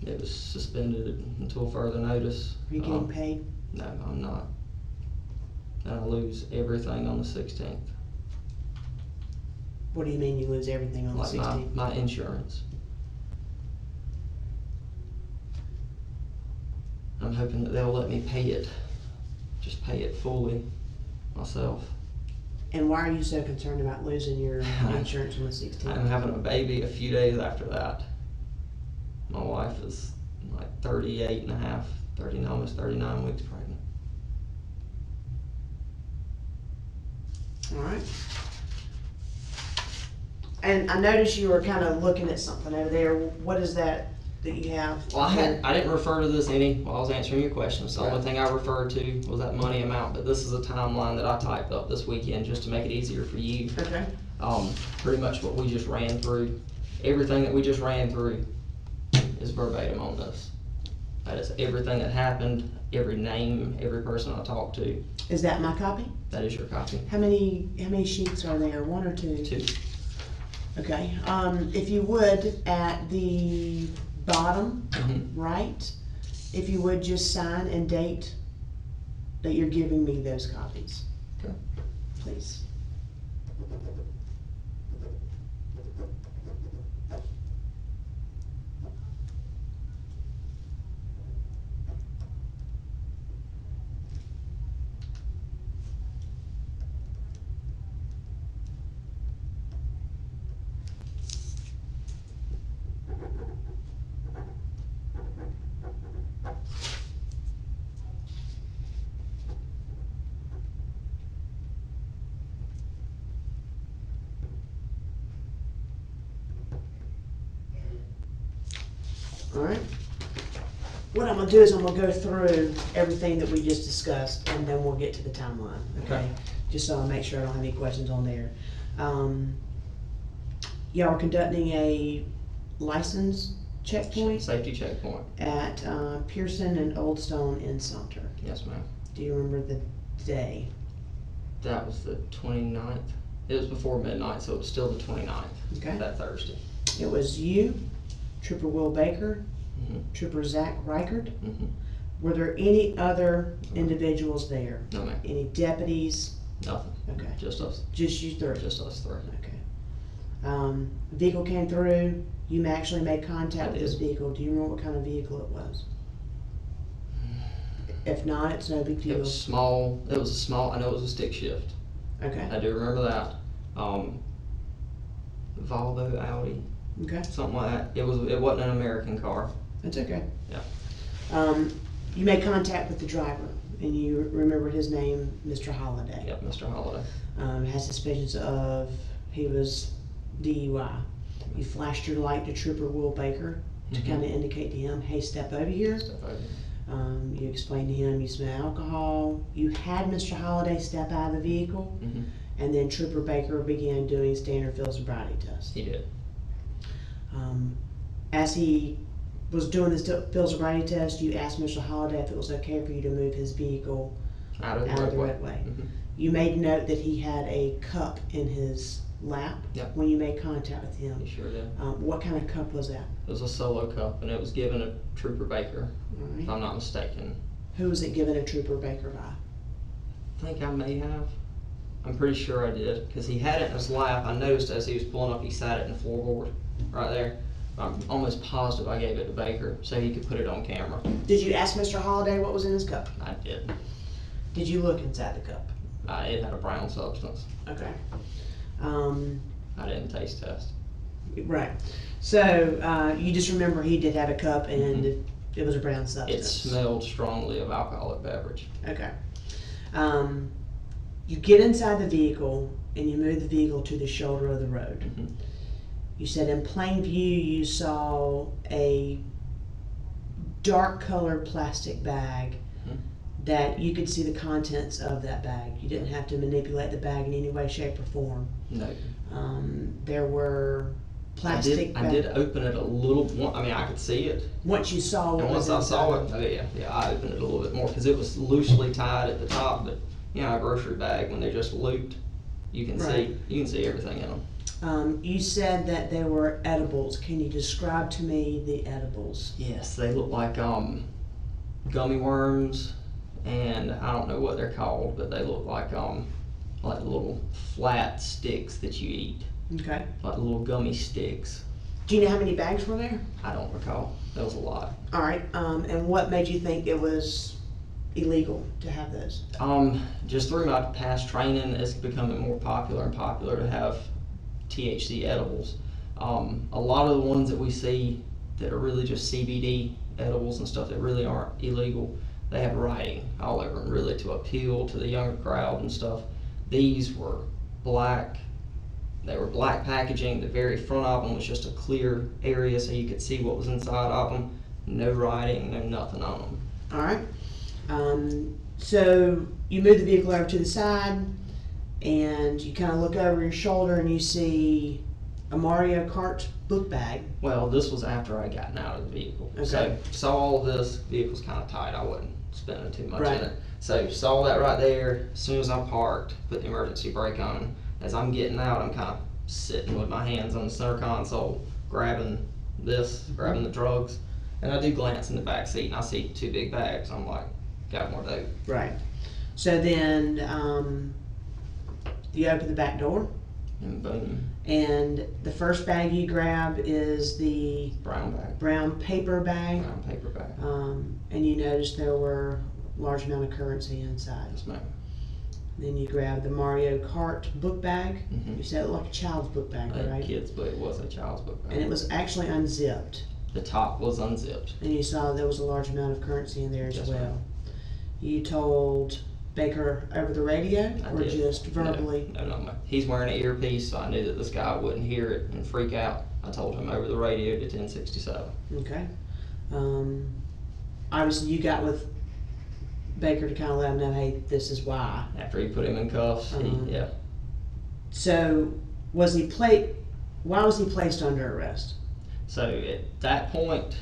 It was suspended until further notice. Are you getting paid? No, I'm not. And I lose everything on the 16th. What do you mean you lose everything on the Like 16th? my insurance. I'm hoping that they'll let me pay it. Just pay it fully myself. And why are you so concerned about losing your insurance on the 16th? I'm having a baby a few days after that. My wife is like 38 and a half, almost 39 weeks pregnant. All right. And I noticed you were kind of looking at something over there. What is that you have? Well, I didn't refer to this any while I was answering your questions. The only thing I referred to was that money amount, but this is a timeline that I typed up this weekend just to make it easier for you. Okay. Pretty much what we just ran through. Everything that we just ran through is verbatim on this. That is everything that happened, every name, every person I talked to. Is that my copy? That is your copy. How many sheets are there? One or two? 2. Okay. If you would, at the bottom right, if you would just sign and date that you're giving me those copies. Okay. Please. All right. What I'm gonna do is I'm gonna go through everything that we just discussed, and then we'll get to the timeline. Okay. just so I make sure I don't have any questions on there. Y'all are conducting a license checkpoint Safety checkpoint. at Pearson and Old Stone in Sumter. Yes, ma'am. Do you remember the day? That was the 29th. It was before midnight, so it was still the 29th. Okay. That Thursday. It was you, Trooper Will Baker, Mhm. Trooper Zach Reichard. Mhm. Were there any other individuals there? No, ma'am. Any deputies? Nothing. Okay. Just us. Just you three? Just us three. Okay. Vehicle came through. You actually made contact I with this did. vehicle. Do you remember what kind of vehicle it was? If not, it's no big It deal. was small. It was a small. I know it was a stick shift. Okay. I do remember that. Volvo, Audi, Okay. something like that. It wasn't an American car. That's okay. Yeah. You made contact with the driver, and you remember his name, Mr. Holiday. Yep, Mr. Holiday. Had suspicions of he was DUI. You flashed your light to Trooper Will Baker to Mhm. kind of indicate to him, hey, step over here. Step over. You explained to him you smell alcohol. You had Mr. Holiday step out of the vehicle, Mhm. and then Trooper Baker began doing standard field sobriety tests. He did. As he was doing this field sobriety test, you asked Mr. Holiday if it was okay for you to move his vehicle Out of the out of the roadway. roadway. Mhm. You made note that he had a cup in his lap Yep. when you made contact with him. He sure did. What kind of cup was that? It was a solo cup, and it was given to Trooper Baker, All if right. I'm not mistaken. Who was it given to Trooper Baker by? I think I may have. I'm pretty sure I did, because he had it in his lap. I noticed as he was pulling up, he sat it in the floorboard right there. I'm almost positive I gave it to Baker so he could put it on camera. Did you ask Mr. Holiday what was in his cup? I did. Did you look inside the cup? It had a brown substance. Okay. I didn't taste test. Right. So you just remember he did have a cup and it was a brown It substance. smelled strongly of alcoholic beverage. Okay. You get inside the vehicle and you move the vehicle to the shoulder of the road. Mhm. You said in plain view you saw a dark colored plastic bag Mhm. that you could see the contents of that bag. You didn't have to manipulate the bag in any way, shape, or form. No. There were plastic I did open it a little. I mean, I could see it. Once you saw what And was once I saw inside. it, I opened it a little bit more because it was loosely tied at the top. But you know, a grocery bag when they're just looped, you can Right. see everything in them. You said that they were edibles. Can you describe to me the edibles? Yes, they look like gummy worms, and I don't know what they're called, but they look like little flat sticks that you eat, Okay. like little gummy sticks. Do you know how many bags were there? I don't recall. That was a lot. All right. And what made you think it was illegal to have those? Just through my past training, it's becoming more popular and popular to have THC edibles. A lot of the ones that we see that are really just CBD edibles and stuff that really aren't illegal, they have writing all over them, really to appeal to the younger crowd and stuff. These were black. They were black packaging. The very front of them was just a clear area so you could see what was inside of them. No writing, no nothing on them. All right. So you move the vehicle over to the side and you kind of look over your shoulder and you see a Mario Kart book bag. Well, this was after I gotten out of the vehicle. Okay. So saw all of this. Vehicle's kind of tight. I wasn't spending too much Right. in it. So saw that right there. As soon as I parked, put the emergency brake on. As I'm getting out, I'm kind of sitting with my hands on the center console, grabbing the drugs, and I do glance in the back seat and I see two big bags. I'm like, got more dope. Right. So then you open the back door And boom, and the first bag you grab is the brown bag, brown paper bag. brown paper bag. And you notice there were a large amount of currency inside. Yes, ma'am. Then you grab the Mario Kart book bag. Mhm. You said it looked like a child's book bag, right? Kids, but it was a child's book bag. And it was actually unzipped. The top was unzipped. And you saw there was a large amount of currency in there as Yes, well. ma'am. You told Baker over the radio I or did. just verbally? No. He's wearing an earpiece, so I knew that this guy wouldn't hear it and freak out. I told him over the radio to 1067. Okay. Obviously you got with Baker to kind of let him know, hey, this is why. After he put him in cuffs, yeah. So why was he placed under arrest? So at that point,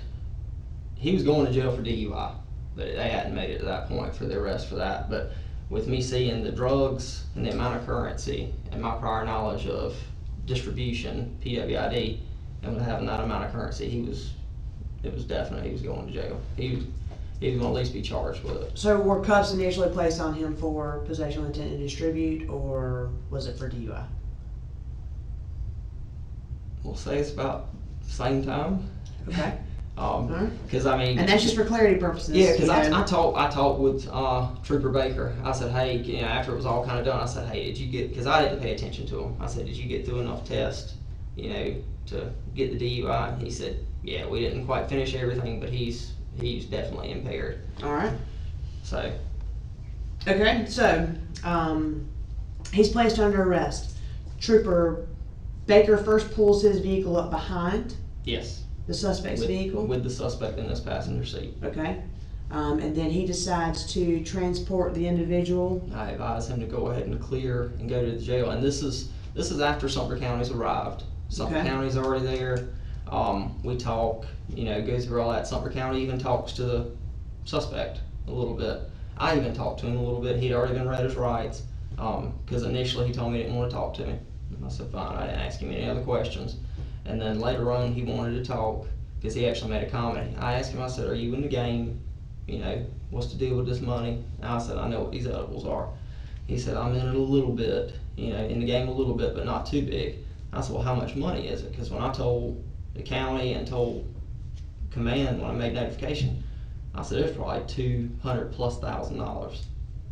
he was going to jail for DUI, but they hadn't made it to that point for the arrest for that. But with me seeing the drugs and the amount of currency and my prior knowledge of distribution, PWID, and with having that amount of currency, it was definite he was going to jail. He was going to at least be charged with it. So were cuffs initially placed on him for possession with intent to distribute, or was it for DUI? We'll say it's about the same time. Okay. Because I mean, and that's just for clarity purposes. Yeah, because I talked with Trooper Baker. I said, hey, after it was all kind of done, I said, hey, did you get? Because I didn't pay attention to him. I said, did you get through enough tests, to get the DUI? And he said, yeah, we didn't quite finish everything, but he's definitely impaired. All right. So. Okay, so he's placed under arrest. Trooper Baker first pulls his vehicle up behind Yes. the suspect's vehicle. With the suspect in this passenger seat. Okay. And then he decides to transport the individual. I advise him to go ahead and clear and go to the jail. And this is after Sumter County's arrived. Sumter County's already there. We talk, go through all that. Sumter County even talks to the suspect a little bit. I even talked to him a little bit. He'd already been read his rights. Because initially he told me he didn't want to talk to me. And I said, fine. I didn't ask him any other questions. And then later on, he wanted to talk because he actually made a comment. I asked him, I said, are you in the game? What's the deal with this money? And I said, I know what these edibles are. He said, I'm in it a little bit, in the game a little bit, but not too big. I said, well, how much money is it? Because when I told the county and told command when I made notification, I said, it's probably $200,000+.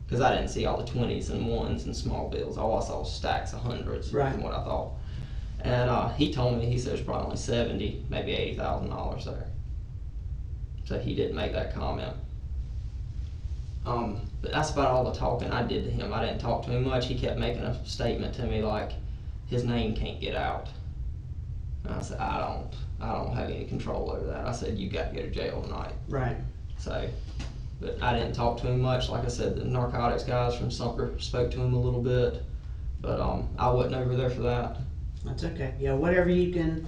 Because I didn't see all the 20s and 1s and small bills. All I saw was stacks of hundreds from what I thought. And he told me, he said there's probably only $70,000, maybe $80,000 there. So he didn't make that comment. But that's about all the talking I did to him. I didn't talk to him much. He kept making a statement to me like his name can't get out. And I said, I don't have any control over that. I said, you got to go to jail tonight. Right. So, but I didn't talk to him much. Like I said, the narcotics guys from Sumter spoke to him a little bit, but I wasn't over there for that. That's okay. Yeah, whatever you can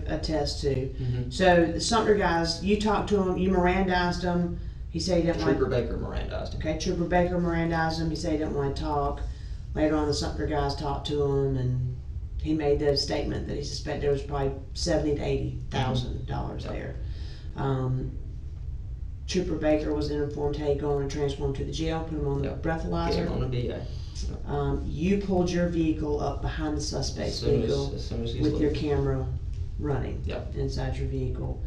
attest to. Mm-hmm. So the Sumter guys, you talked to him, you Mirandized him. He said he didn't want. Trooper Baker Mirandized him. Okay, Trooper Baker Mirandized him. He said he didn't want to talk. Later on, the Sumter guys talked to him, and he made the statement that he suspected there was probably $70,000 to $80,000 there. Trooper Baker was then informed, hey, go and transfer him to the jail, put him on the breathalyzer. Get him on the DA. You pulled your vehicle up behind the suspect's vehicle as soon as he's with your camera running inside your vehicle.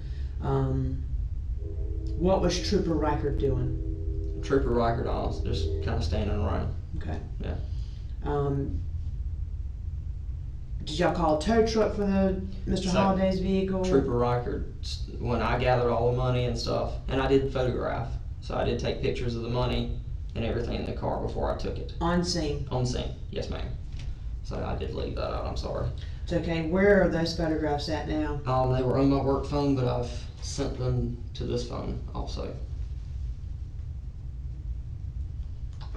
What was Trooper Reichert doing? Trooper Reichert just kind of standing around. Okay. Yeah. Did y'all call a tow truck for Mr. Holliday's vehicle? Trooper Reichert, when I gathered all the money and stuff, and I did photograph, so I did take pictures of the money and everything in the car before I took it. On scene? On scene, yes ma'am. So I did leave that out, I'm sorry. It's okay. Where are those photographs at now? They were on my work phone, but I've sent them to this phone also.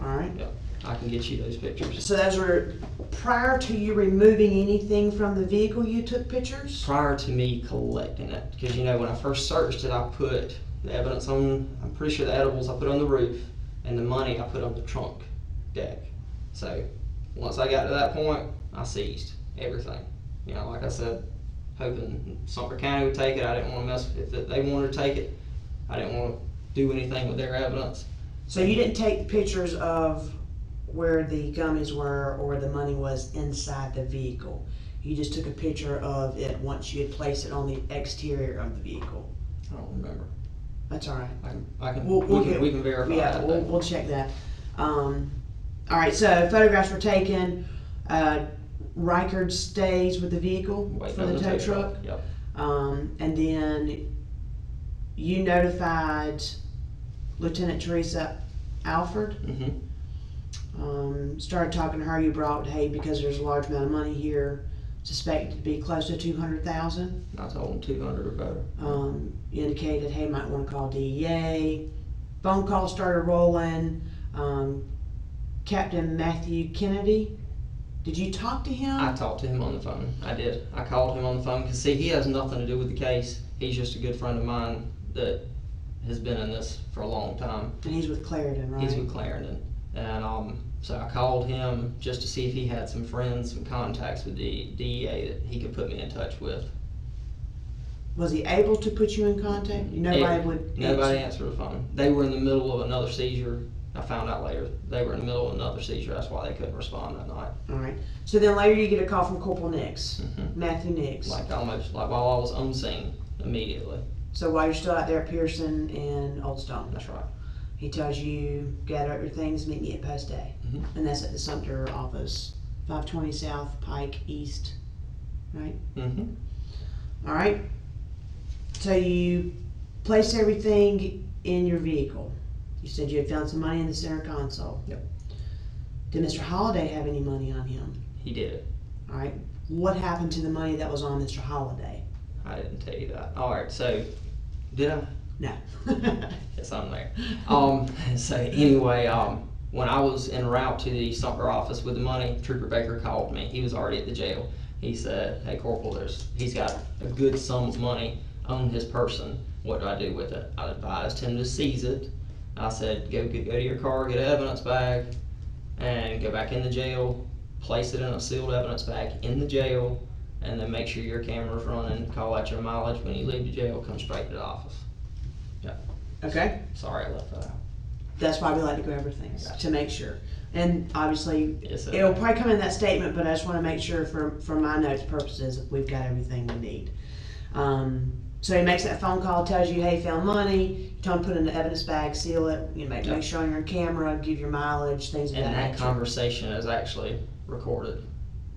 Alright. Yep, I can get you those pictures. So those were prior to you removing anything from the vehicle, you took pictures? Prior to me collecting it, because when I first searched it, I put the evidence on, I'm pretty sure the edibles I put on the roof, and the money I put on the trunk deck. So once I got to that point, I seized everything. Like I said, hoping Sumter County would take it. I didn't want to mess with it. If they wanted to take it, I didn't want to do anything with their evidence. So you didn't take pictures of where the gummies were or the money was inside the vehicle. You just took a picture of it once you had placed it on the exterior of the vehicle. I don't remember. That's all right. We can verify yeah, that. We'll check that. All right, so photographs were taken. Reichert stays with the vehicle for the tow truck. Yep. And then you notified Lieutenant Teresa Alford. Mm-hmm. Started talking to her. You brought, hey, because there's a large amount of money here, suspected to be close to $200,000. I told him 200 or better. You indicated, hey, might want to call DEA. phone call started rolling. Captain Matthew Kennedy, did you talk to him? I talked to him on the phone. I did. I called him on the phone because, see, he has nothing to do with the case. He's just a good friend of mine that has been in this for a long time. And he's with Clarendon, right? He's with Clarendon. And so I called him just to see if he had some friends, some contacts with the DEA that he could put me in touch with. Was he able to put you in contact? Nobody answered the phone. They were in the middle of another seizure. I found out later they were in the middle of another seizure. That's why they couldn't respond that night. All right. So then later you get a call from Corporal Nix, Mm-hmm. Matthew Nix. Like while I was on scene immediately. So while you're still out there at Pearson and Old Stone. That's right. He tells you, gather up your things, meet me at Post A. Mm-hmm. And that's at the Sumter office, 520 South Pike East, right? Mm-hmm. All right. So you place everything in your vehicle. You said you had found some money in the center console. Yep. Did Mr. Holliday have any money on him? He did. All right. What happened to the money that was on Mr. Holliday? I didn't tell you that. All right. So, did I? No. It's on there. So anyway, when I was en route to the Sumter office with the money, Trooper Baker called me. He was already at the jail. He said, "Hey, Corporal, he's got a good sum of money on his person. What do I do with it?" I advised him to seize it. I said, go to your car, get an evidence bag, and go back in the jail, place it in a sealed evidence bag in the jail, and then make sure your camera's running, call out your mileage. When you leave the jail, come straight to the office. Yeah. Okay. Sorry I left that out. That's why we like to go over things, Gotcha. to make sure. And obviously, Yes, it'll probably come in that statement, but I just want to make sure for my notes purposes, that we've got everything we need. So he makes that phone call, tells you, hey, found money. You tell him to put it in the evidence bag, seal it. You make sure on your camera, give your mileage, things of And that that nature. conversation is actually recorded.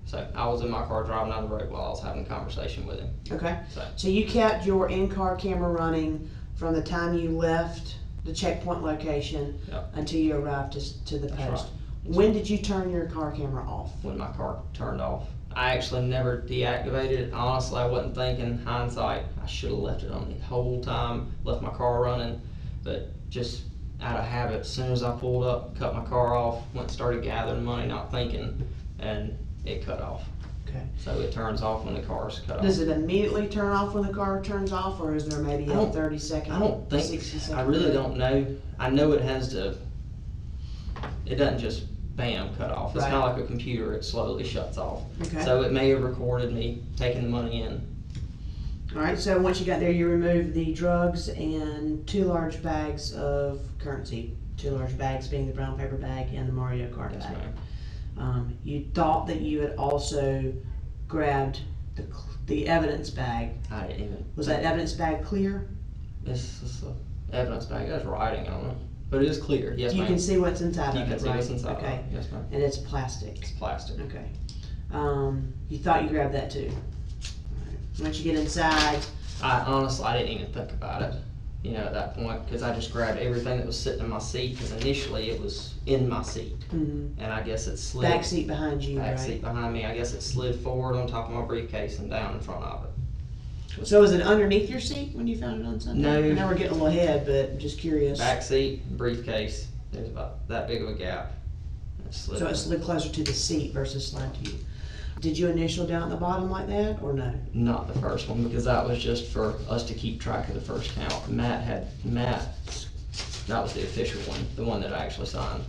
So I was in my car driving down the road while I was having a conversation with him. Okay. So So you kept your in-car camera running from the time you left the checkpoint location Yep. until you arrived to the That's post. right. When did you turn your car camera off? when my car turned off, I actually never deactivated it. Honestly, I wasn't thinking. Hindsight, I should have left it on the whole time, left my car running, but just out of habit, as soon as I pulled up, cut my car off, went and started gathering money, not thinking, and it cut off. Okay. So it turns off when the car's cut off. Does it immediately turn off when the car turns off, or is there maybe I a don't- 30-second, I don't think, 60-second? I really don't know. I know it has to, it doesn't just bam, cut off. It's Right. kind of like a computer, it slowly shuts off. Okay. So it may have recorded me taking the money in. All right, so once you got there, you removed the drugs and 2 large bags of currency. 2 large bags being the brown paper bag and the Mario Kart Yes, bag. ma'am. You thought that you had also grabbed the evidence bag. I didn't even. Was that evidence bag clear? It's a evidence bag. There's writing on it, but it is clear. Yes, You ma'am. can see what's inside You of can it, see right? what's inside of Okay. it. Yes, ma'am. And it's plastic. It's plastic. Okay. You thought you grabbed that too. All right. Once you get inside, I honestly, I didn't even think about it, at that point, because I just grabbed everything that was sitting in my seat, because initially it was in my seat, and I guess it slid. back seat behind you, Back right? seat behind me. I guess it slid forward on top of my briefcase and down in front of it. So was it underneath your seat when you found it on Sunday? No. I know we're getting a little ahead, but just curious. Back seat, briefcase. There's about that big of a gap. It slid. So it slid closer to the seat versus slide to you. Did you initial down at the bottom like that, or no? Not the first one, because that was just for us to keep track of the first count. Matt, that was the official one, the one that I actually signed.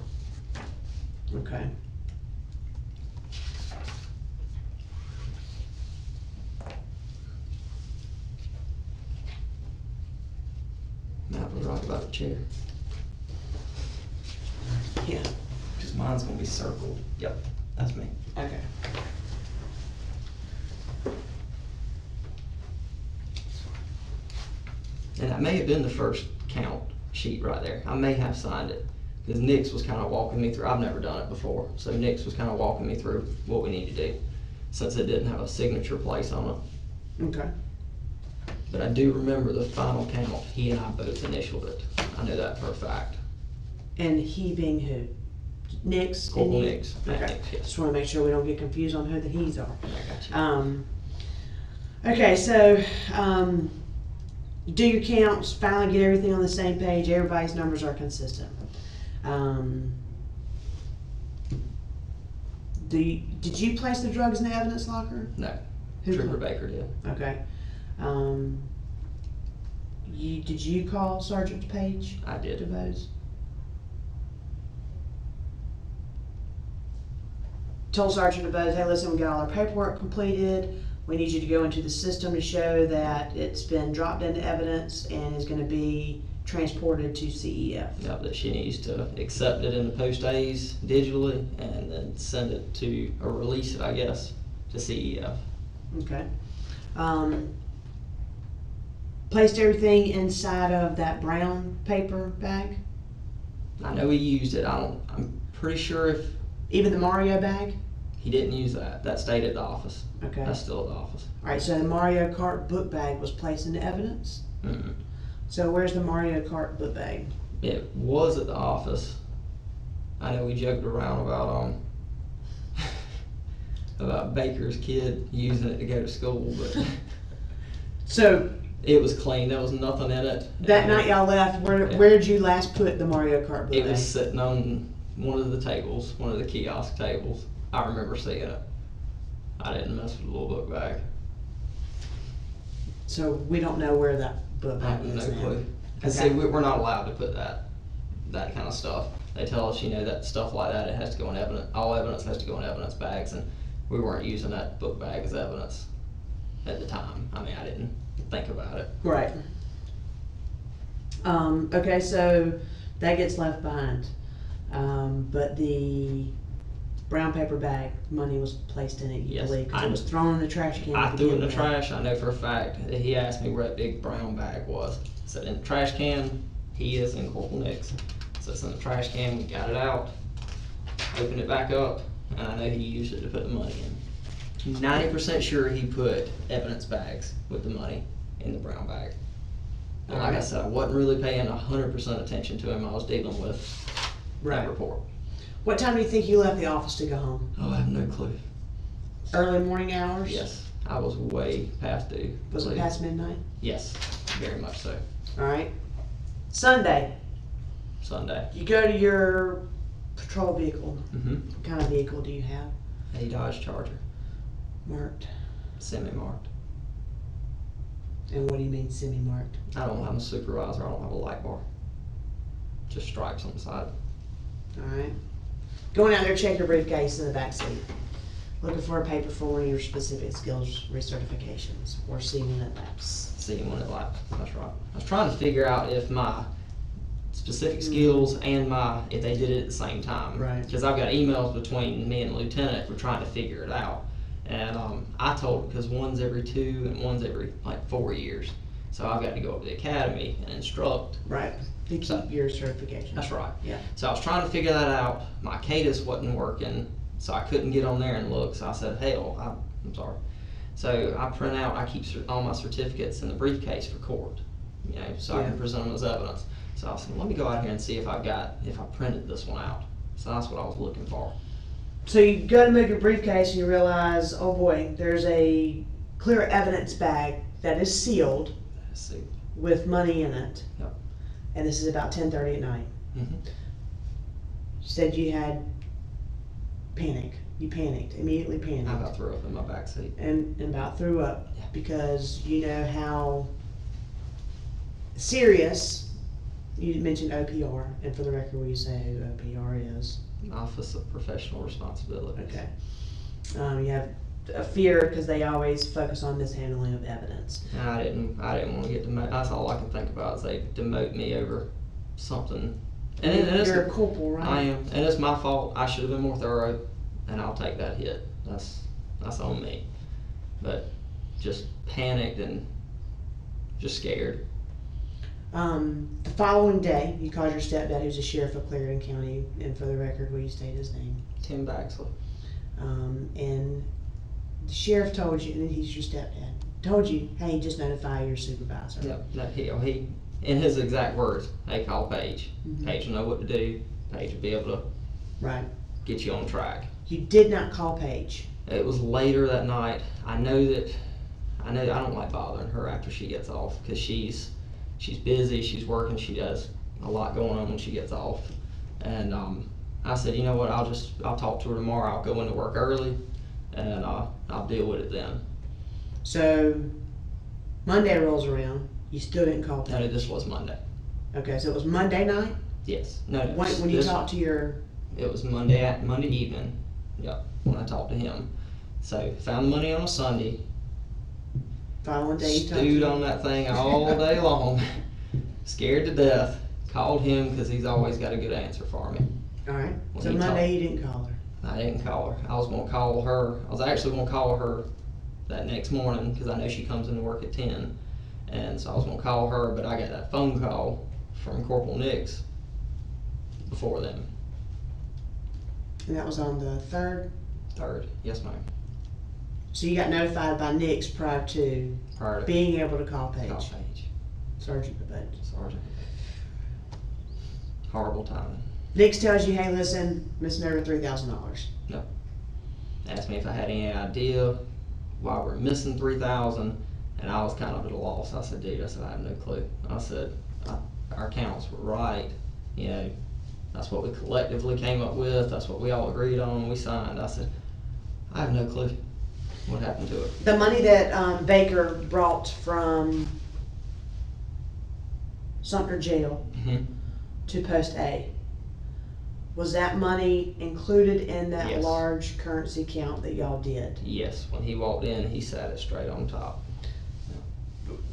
Okay. Matt was right about the chair, Yeah. because mine's gonna be circled. Yep, that's me. Okay. And that may have been the first count sheet right there. I may have signed it, because Nix was kind of walking me through. I've never done it before, so Nix was kind of walking me through what we need to do, since it didn't have a signature place on it. Okay. But I do remember the final count, he and I both initialed it. I know that for a fact. And he being who? Nix? Corporal and you? Nix. Matt Okay. Nix, yes. Just want to make sure we don't get confused on who the he's are. I got you. Okay, so You do your counts, finally get everything on the same page, everybody's numbers are consistent. Did you place the drugs in the evidence locker? No. Who Trooper did? Baker did. Okay. Did you call Sergeant Page? I did. DeVos? Told Sergeant DeVos, hey, listen, we got all our paperwork completed. We need you to go into the system to show that it's been dropped into evidence and is going to be transported to CEF. Yeah, that she needs to accept it in the post A's digitally and then send it to, or release it, I guess, to CEF. Okay. Placed everything inside of that brown paper bag? I know he used it. I'm pretty sure if Even the Mario bag? he didn't use that, that stayed at the office. Okay. That's still at the office. Alright, so the Mario Kart book bag was placed into evidence? Mm-mm. So where's the Mario Kart book bag? It was at the office. I know we joked around about about Baker's kid using it to go to school, but So it was clean. There was nothing in it. that And night y'all left, where did you last put the Mario Kart book it bag? was sitting on one of the tables, one of the kiosk tables. I remember seeing it. I didn't mess with the little book bag. So we don't know where that book I bag have no is now. clue. Cause Okay. see, we're not allowed to put that kind of stuff. They tell us, that stuff like that, it has to go in evidence. All evidence has to go in evidence bags, and we weren't using that book bag as evidence at the time. I mean, I didn't think about it. Right. Okay, so that gets left behind. But the brown paper bag, money was placed in it, you Yes, believe, because I- it was thrown in the trash can. I at the threw it in the beginning of trash. I know for a fact that he asked me where that big brown bag was. I said, in the trash can, he is in Corporal Nix. So it's in the trash can, we got it out, opened it back up, and I know he used it to put the money in. 90% sure he put evidence bags with the money in the brown bag. And like I Alright. said, I wasn't really paying 100% attention to him. I was dealing with Right. that report. What time do you think you left the office to go home? Oh, I have no clue. Early morning hours? Yes, I was way past due. Was it past midnight? Yes, very much so. Alright. Sunday, Sunday. you go to your patrol vehicle. Mm-hmm. What kind of vehicle do you have? A Dodge Charger, Marked. semi-marked. And what do you mean semi-marked? I don't have a supervisor, I don't have a light bar. Just stripes on the side. Alright. Going out there, check your briefcase in the back seat. Looking for a paper for one of your specific skills recertifications or seeing that lapse. Seeing one at light, that's right. I was trying to figure out if my specific skills and if they did it at the same time. Right. Because I've got emails between me and the lieutenant, we're trying to figure it out. And I told, because one's every 2 and one's every 4 years. So I've got to go up to the academy and instruct. Right. To keep So- your certification. That's right. Yeah. So I was trying to figure that out. My CADIS wasn't working, so I couldn't get on there and look. So I said, hell, I'm sorry. So I keep all my certificates in the briefcase for court, so I Yeah. can present them as evidence. So I said, let me go out here and see if I printed this one out. So that's what I was looking for. So you go to move your briefcase and you realize, oh boy, there's a clear evidence bag that is sealed Let's see. with money in it. Yep. And this is about 10:30 at night. Mm-hmm. You said you had panic. You panicked, immediately panicked. I about threw up in my back seat. And about threw up Yeah. because you know how serious, you mentioned OPR, and for the record, will you say who OPR is? Office of Professional Responsibility. Okay. You have a fear because they always focus on mishandling of evidence. And I didn't want to get demoted. That's all I can think about is they demote me over something. And it's, You're a corporal, right? I am, and it's my fault. I should have been more thorough, and I'll take that hit. That's on me. But just panicked and just scared. The following day, you called your stepdad, who's a sheriff of Clarendon County, and for the record, will you state his name? Tim Baxley. And the sheriff told you, and he's your stepdad, told you, hey, just notify your supervisor. Yep. No, he in his exact words, hey, call Paige. Mhm. Paige will know what to do. Paige will be able to Right. get you on track. You did not call Paige. It was later that night. I know that I know I don't like bothering her after she gets off, because she's busy, she's working, she does a lot going on when she gets off. And I said, you know what, I'll talk to her tomorrow. I'll go into work early, and I'll deal with it then. So Monday rolls around, you still didn't call No, Paige. this was Monday. Okay, so it was Monday night? Yes. No. When you talked to your... It was Monday evening. Yep. When I talked to him. So found money on a Sunday. Following day you talked to Stewed him. on that thing all day long. Scared to death. Called him because he's always got a good answer for me. Alright, When so he Monday you didn't call her. I didn't call her. I was going to call her. I was actually going to call her that next morning because I know she comes into work at 10. And so I was going to call her, but I got that phone call from Corporal Nix before then. And that was on the 3rd? 3rd. Yes, ma'am. So you got notified by Nix prior to Prior to being able to call Paige? call Paige. Sergeant Babette. Sergeant. Horrible timing. Nix tells you, hey, listen, missing over $3,000. Asked me if I had any idea why we're missing $3,000, and I was kind of at a loss. I said, dude, I have no clue. I said, our accounts were right. You know, that's what we collectively came up with. That's what we all agreed on. We signed. I said, I have no clue what happened to it. The money that Baker brought from Sumter Jail Mm-hmm. to Post A, was that money included in that Yes. large currency count that y'all did? Yes, when he walked in, he sat it straight on top.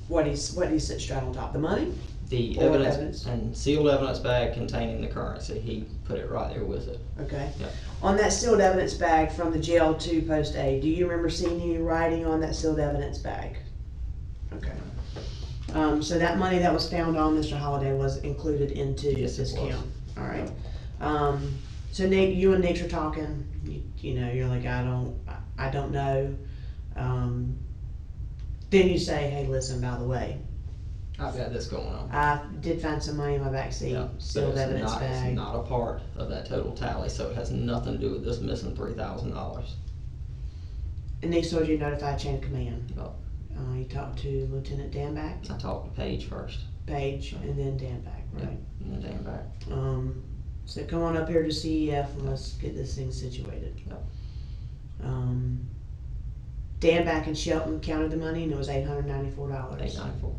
What did he sit straight on top? The money? The Or evidence, evidence. and sealed evidence bag containing the currency, he put it right there with it. Okay. Yep. On that sealed evidence bag from the jail to Post A, do you remember seeing any writing on that sealed evidence bag? Okay. So that money that was found on Mr. Holliday was included into Yes, it this was. count? All right. So Nick, you and Nick are talking, you know, you're like, I don't know. Then you say, hey, listen, by the way, I've got this going on. I did find some money in my backseat, Yeah, but sealed evidence it's bag. not a part of that total tally, so it has nothing to do with this missing $3,000. And Nick told you to notify chain of command. Yep. You talked to Lieutenant Danback, I talked to Paige first, Page, and then Danback, Yep. right? and then back. So come on up here to CEF and let's get this thing situated. Yep. Danback and Shelton counted the money and it was $894. $894.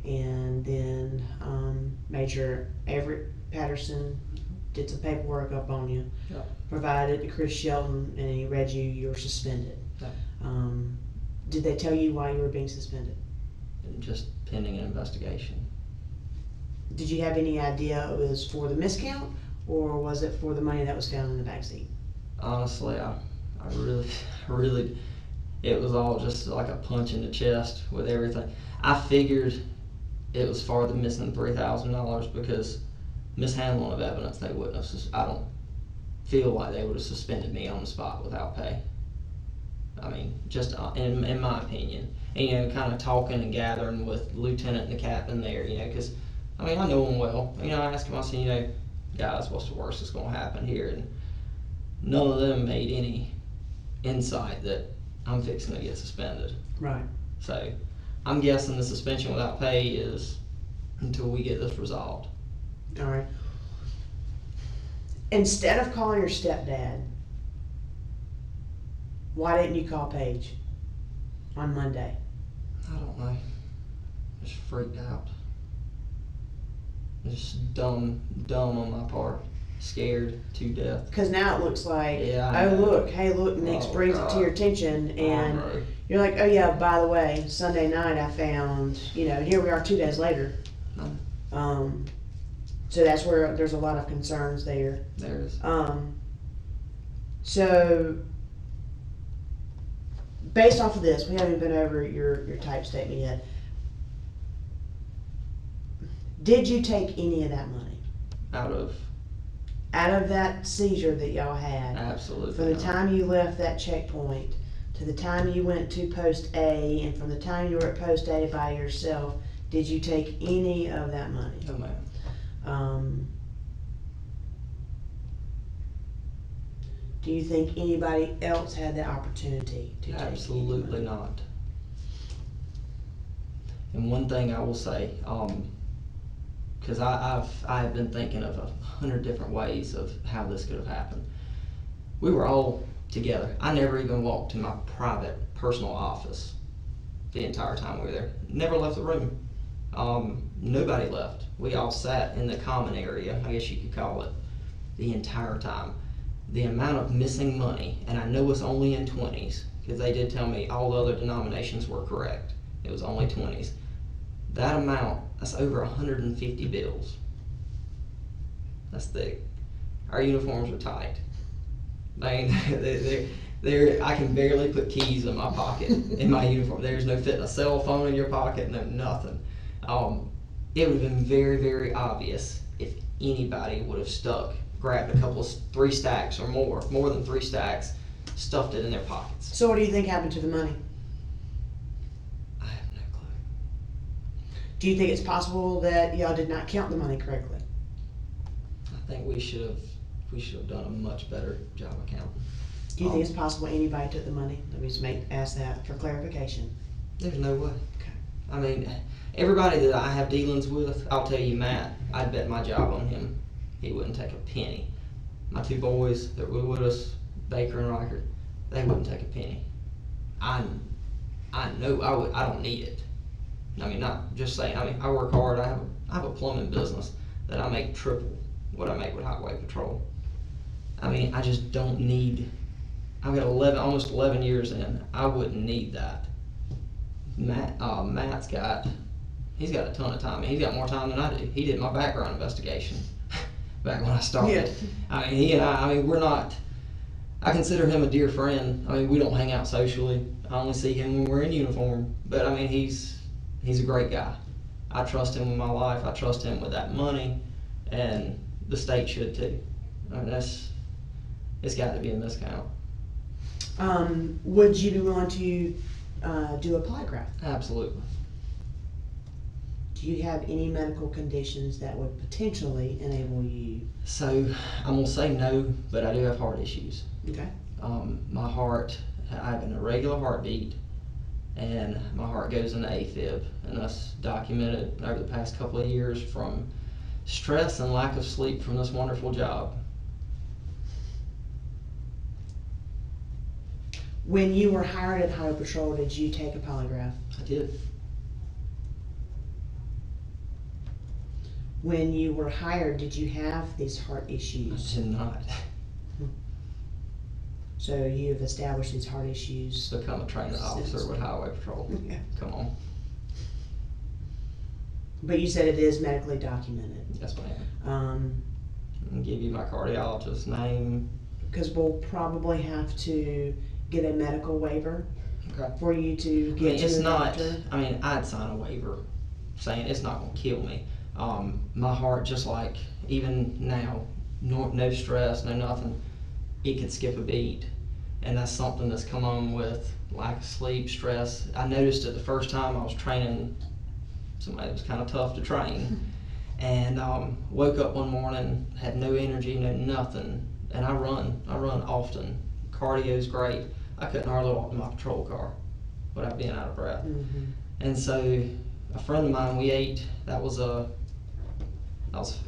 And then Major Everett Patterson did some paperwork up on you, Yep. provided it to Chris Shelton, and he read you were suspended. Yep. Did they tell you why you were being suspended? And just pending an investigation. Did you have any idea it was for the miscount, or was it for the money that was found in the backseat? Honestly, I really, it was all just like a punch in the chest with everything. I figured it was for the missing $3,000 because mishandling of evidence, they wouldn't have, I don't feel like they would have suspended me on the spot without pay. I mean, just in my opinion. And, you know, kind of talking and gathering with the lieutenant and the captain there, you know, because, I mean, I know them well. You know, I asked them, I said, you know, guys, what's the worst that's going to happen here? And none of them made any insight that I'm fixing to get suspended. Right. So I'm guessing the suspension without pay is until we get this resolved. All right. Instead of calling your stepdad, why didn't you call Paige on Monday? I don't know. Just freaked out. Just dumb on my part. Scared to death. Because now it looks like, Yeah, I oh know. look, hey look, Nix Oh, brings it to your God. attention, and I know. you're like, oh yeah, by the way, Sunday night I found, you know, and here we are 2 days later. No. So that's where there's a lot of concerns there. There it is. So based off of this, we haven't been over your type statement yet. Did you take any of that money Out of out of that seizure that y'all had? absolutely. From the not. time you left that checkpoint to the time you went to Post A, and from the time you were at Post A by yourself, did you take any of that money? No, ma'am. Do you think anybody else had the opportunity to take any Absolutely money? not. And one thing I will say, because I have been thinking of 100 different ways of how this could have happened. We were all together. I never even walked to my private, personal office the entire time we were there. Never left the room. Nobody left. We all sat in the common area, I guess you could call it, the entire time. The amount of missing money, and I know it's only in 20s, because they did tell me all the other denominations were correct. It was only 20s. That amount, that's over 150 bills. That's thick. Our uniforms are tight. I mean, I can barely put keys in my pocket in my uniform. There's no fitting a cell phone in your pocket, no nothing. It would have been very, very obvious if anybody would have grabbed a couple, 3 stacks or more than 3 stacks, stuffed it in their pockets. So what do you think happened to the money? I have no clue. Do you think it's possible that y'all did not count the money correctly? I think we should have done a much better job of counting. Do you think it's possible anybody took the money? Let me just ask that for clarification. There's no way. Okay. I mean, everybody that I have dealings with, I'll tell you, Matt, I'd bet my job on him. He wouldn't take a penny. My 2 boys that were with us, Baker and Riker, they wouldn't take a penny. I know I don't need it. I mean, not just saying. I mean, I work hard. I have a plumbing business that I make triple what I make with Highway Patrol. I mean, I just don't need. I've got almost 11 years in. I wouldn't need that. Matt's he's got a ton of time. He's got more time than I do. He did my background investigation back when I started. Yeah. I mean, he and I mean, we're not. I consider him a dear friend. I mean, we don't hang out socially. I only see him when we're in uniform. But I mean, he's a great guy. I trust him with my life. I trust him with that money, and the state should too. I mean, it's got to be a miscount. Would you be willing to do a polygraph? Absolutely. Do you have any medical conditions that would potentially enable you? So I'm gonna say no, but I do have heart issues. Okay. My heart, I have an irregular heartbeat, and my heart goes into AFib, and that's documented over the past couple of years from stress and lack of sleep from this wonderful job. When you were hired at Highway Patrol, did you take a polygraph? I did. When you were hired, did you have these heart I issues? did not So you've established these heart issues. become a training officer with Highway Patrol. Yeah. Come on. But you said it is medically documented. Yes, ma'am. I'll give you my cardiologist's name. Because we'll probably have to get a medical waiver Okay. for you to I get mean, to it's the not. doctor. I mean, I'd sign a waiver saying it's not going to kill me. My heart, just like even now, no stress, no nothing, it could skip a beat, and that's something that's come on with lack of sleep, stress. I noticed it the first time I was training somebody that was kind of tough to train, and woke up one morning, had no energy, no nothing, and I run often. Cardio's great. I couldn't hardly walk to my patrol car without being out of breath. Mm-hmm. And so a friend of mine, we ate, that was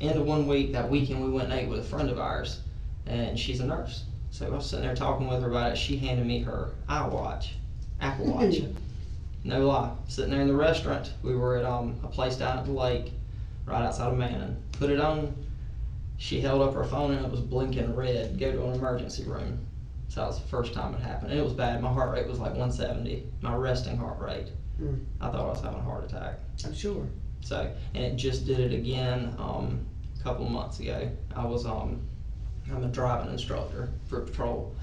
end of one week. That weekend we went and ate with a friend of ours, and she's a nurse. So I was sitting there talking with her about it. She handed me her Apple Watch. No lie. Sitting there in the restaurant. We were at a place down at the lake, right outside of Manning. Put it on. She held up her phone and it was blinking red. Go to an emergency room. So that was the first time it happened. And it was bad. My heart rate was like 170. My resting heart rate. I thought I was having a heart attack. I'm sure. So, and it just did it again a couple months ago. I was I'm a driving instructor for patrol,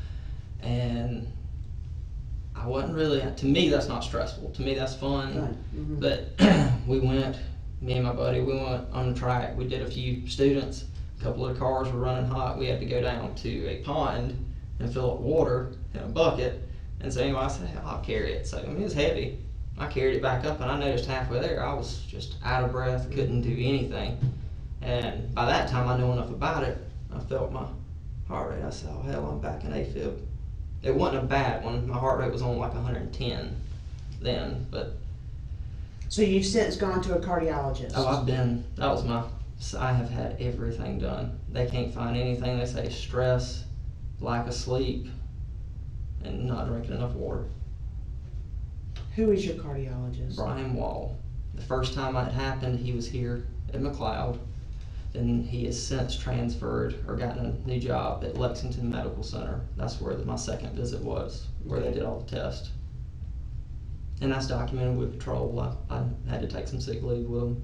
and I wasn't really. To me, that's not stressful. To me, that's fun. Mm-hmm. But me and my buddy, we went on the track. We did a few students. A couple of the cars were running hot. We had to go down to a pond and fill up water in a bucket. And so anyway, I said, I'll carry it. So I mean, it was heavy. I carried it back up, and I noticed halfway there I was just out of breath, couldn't do anything. And by that time I knew enough about it. I felt my heart rate. I said, oh hell, I'm back in AFib. It wasn't a bad one. My heart rate was on like 110 then, but So you've since gone to a cardiologist? Oh, I have had everything done. They can't find anything. They say stress, lack of sleep, and not drinking enough water. Who is your cardiologist? Brian Wall. The first time that happened, he was here at McLeod. Then he has since transferred or gotten a new job at Lexington Medical Center. That's where my second visit was, where they did all the tests. And that's documented with patrol. I had to take some sick leave with them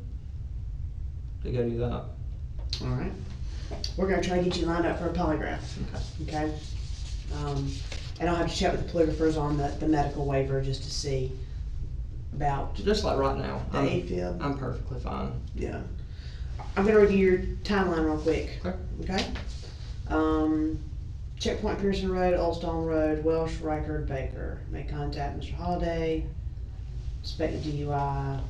to go do that. All right. We're going to try to get you lined up for a polygraph. Okay. Okay? And I'll have to check with the polygraphers on the medical waiver just to see about Just like right now, the AFib. I'm perfectly fine. Yeah. I'm going to review your timeline real quick. Okay. Okay? Checkpoint Pearson Road, Old Stone Road, Welsh, Reichard, Baker. Made contact Mr. Holliday. Suspected DUI.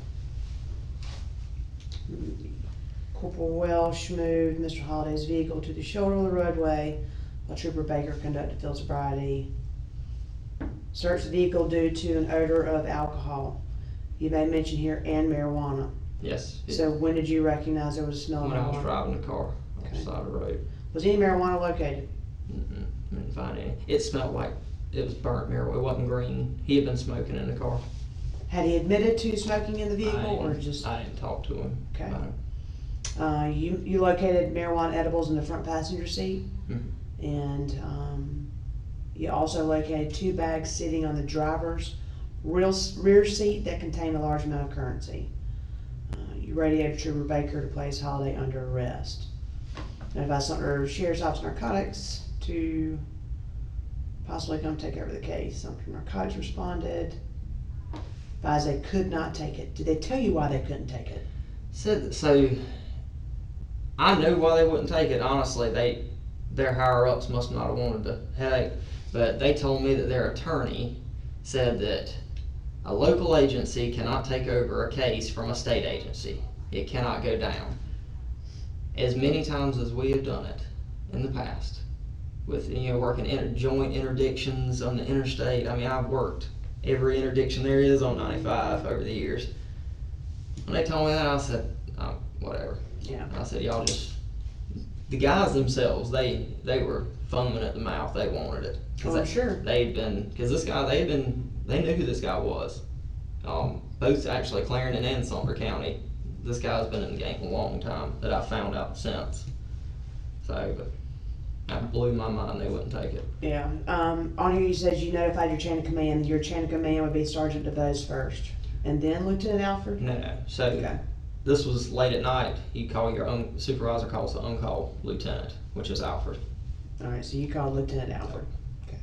Corporal Welsh moved Mr. Holliday's vehicle to the shoulder of the roadway while Trooper Baker conducted field sobriety. Searched the vehicle due to an odor of alcohol. You made mention here and marijuana. Yes. So when did you recognize there was a smell of When I marijuana? was driving the car on Okay. the side of the road. Was any marijuana located? Didn't find any. It smelled like it was burnt marijuana. It wasn't green. He had been smoking in the car. Had he admitted to smoking in the vehicle or just? I didn't talk to him. Okay. About it. You located marijuana edibles in the front passenger seat, Mhm. and you also located 2 bags sitting on the driver's rear seat that contained a large amount of currency. You radioed Trooper Baker to place Holiday under arrest. Notified Sumter Sheriff's Office Narcotics to possibly come take over the case. Sumter Narcotics responded. Advised they could not take it. Did they tell you why they couldn't take it? Said so. I knew why they wouldn't take it. Honestly, their higher ups must not have wanted the headache, but they told me that their attorney said that a local agency cannot take over a case from a state agency. It cannot go down. As many times as we have done it in the past, with working joint interdictions on the interstate. I mean, I've worked every interdiction there is on 95 over the years. When they told me that, I said, oh, whatever. Yeah. I said, y'all just, the guys themselves, they were foaming at the mouth. They wanted it. Oh, sure. They'd been, because this guy, they knew who this guy was. Both actually Clarendon and Sumter County. This guy's been in the game a long time that I found out since. So, but that blew my mind they wouldn't take it. Yeah. On here you said you notified your chain of command. Your chain of command would be Sergeant DeVos first, and then Lieutenant Alford? No. So Okay. this was late at night. You call your own supervisor, calls the on-call lieutenant, which is Alfred. All right, so you called Lieutenant Alford. Okay.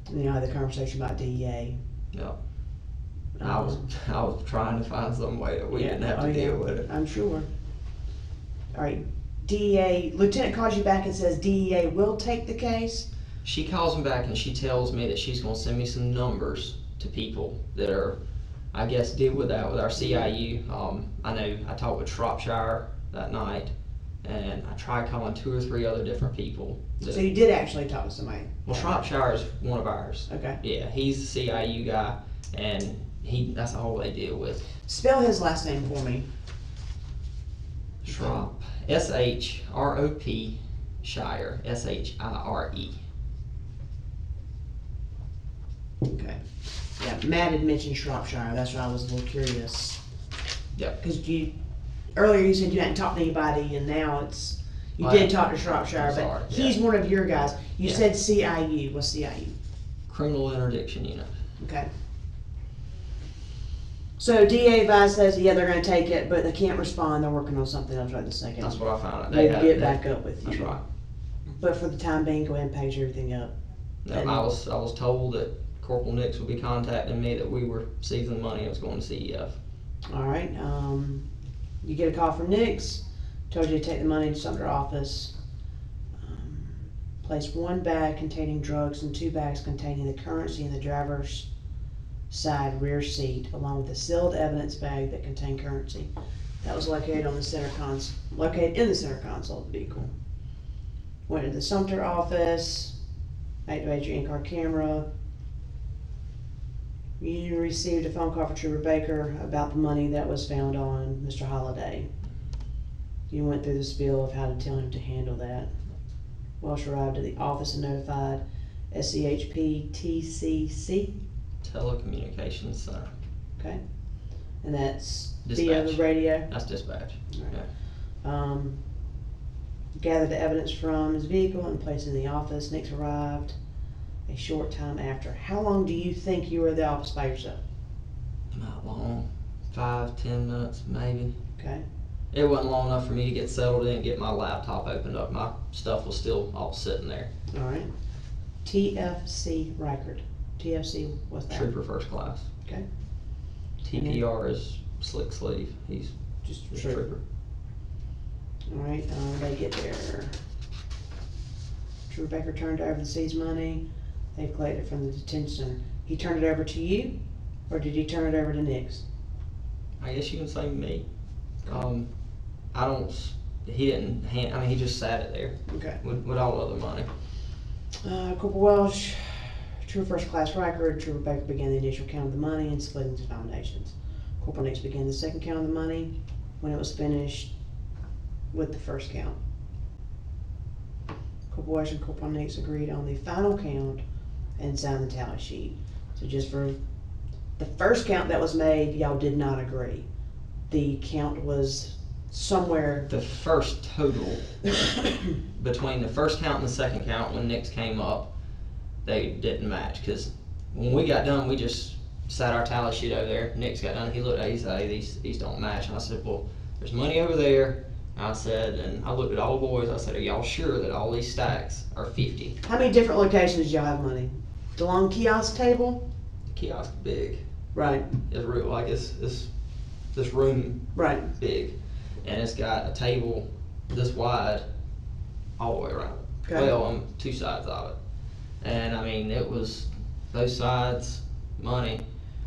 And then you had the conversation about DEA. Yep. I was trying to find some way that we didn't have to deal with it. I'm sure. All right, DEA, Lieutenant calls you back and says DEA will take the case? She calls me back and she tells me that she's going to send me some numbers to people that are, I guess, deal with that with our CIU. I know I talked with Shropshire that night, and I tried calling 2 or 3 other different people. So you did actually talk to somebody? Well, Shropshire is one of ours. Okay. Yeah, he's the CIU guy, and that's all they deal with. Spell his last name for me. Shrop, S-H-R-O-P, Shire, S-H-I-R-E. Okay. Yeah, Matt had mentioned Shropshire, that's why I was a little curious. Yep. Because earlier you said you hadn't talked to anybody, and now you did talk to Shropshire, sorry, but he's one of your guys. You Yeah. said CIU, what's CIU? Criminal Interdiction Unit. Okay. So DA advised us, yeah, they're gonna take it, but they can't respond, they're working on something else right this second. That's what I found out. They'll had get that. back up with you. That's right. But for the time being, go ahead and page everything up. No, And- I was told that Corporal Nix would be contacting me, that we were seizing money and was going to CEF. All right, you get a call from Nix, told you to take the money to Sumter office. Place 1 bag containing drugs and 2 bags containing the currency in the driver's side rear seat, along with a sealed evidence bag that contained currency. That was located in the center console of the vehicle. Went to the Sumter office, activated your in-car camera. You received a phone call from Trooper Baker about the money that was found on Mr. Holliday. You went through the spiel of how to tell him to handle that. Welsh arrived at the office and notified SCHP TCC. Telecommunications center. Okay. And that's Dispatch. via the radio. That's dispatch. Right. Yeah. Gathered the evidence from his vehicle and placed it in the office. Nix arrived a short time after. How long do you think you were at the office by yourself? Not long. 5-10 minutes, maybe. Okay. It wasn't long enough for me to get settled in and get my laptop opened up. My stuff was still all sitting there. All right. TFC record. TFC, what's that? Trooper first class. Okay. TPR is slick sleeve. He's Just a trooper. trooper. All right. They get there. Trooper Baker turned over the seized money. They collected it from the detention center. He turned it over to you, or did he turn it over to Nix? I guess you can say me. He didn't hand, I mean, he just sat it there Okay. with all other money. Corporal Welsh, Trooper first class record. Trooper Baker began the initial count of the money and split into denominations. Corporal Nix began the second count of the money when it was finished with the first count. Corporal Welsh and Corporal Nix agreed on the final count and signed the tally sheet. So just for the first count that was made, y'all did not agree. The count was somewhere. The first total between the first count and the second count, when Nix came up, they didn't match. Because when we got done, we just sat our tally sheet over there. Nix got done. He looked at it. He said, "Hey, these don't match." And I said, "Well, there's money over there." I said, and I looked at all the boys. I said, "Are y'all sure that all these stacks are 50?" How many different locations do y'all have money? The long kiosk table? The kiosk big. Right. It's real, like it's this room Right. big, and it's got a table this wide all the way around. Okay. Well, on two sides of it, and I mean it was those sides money.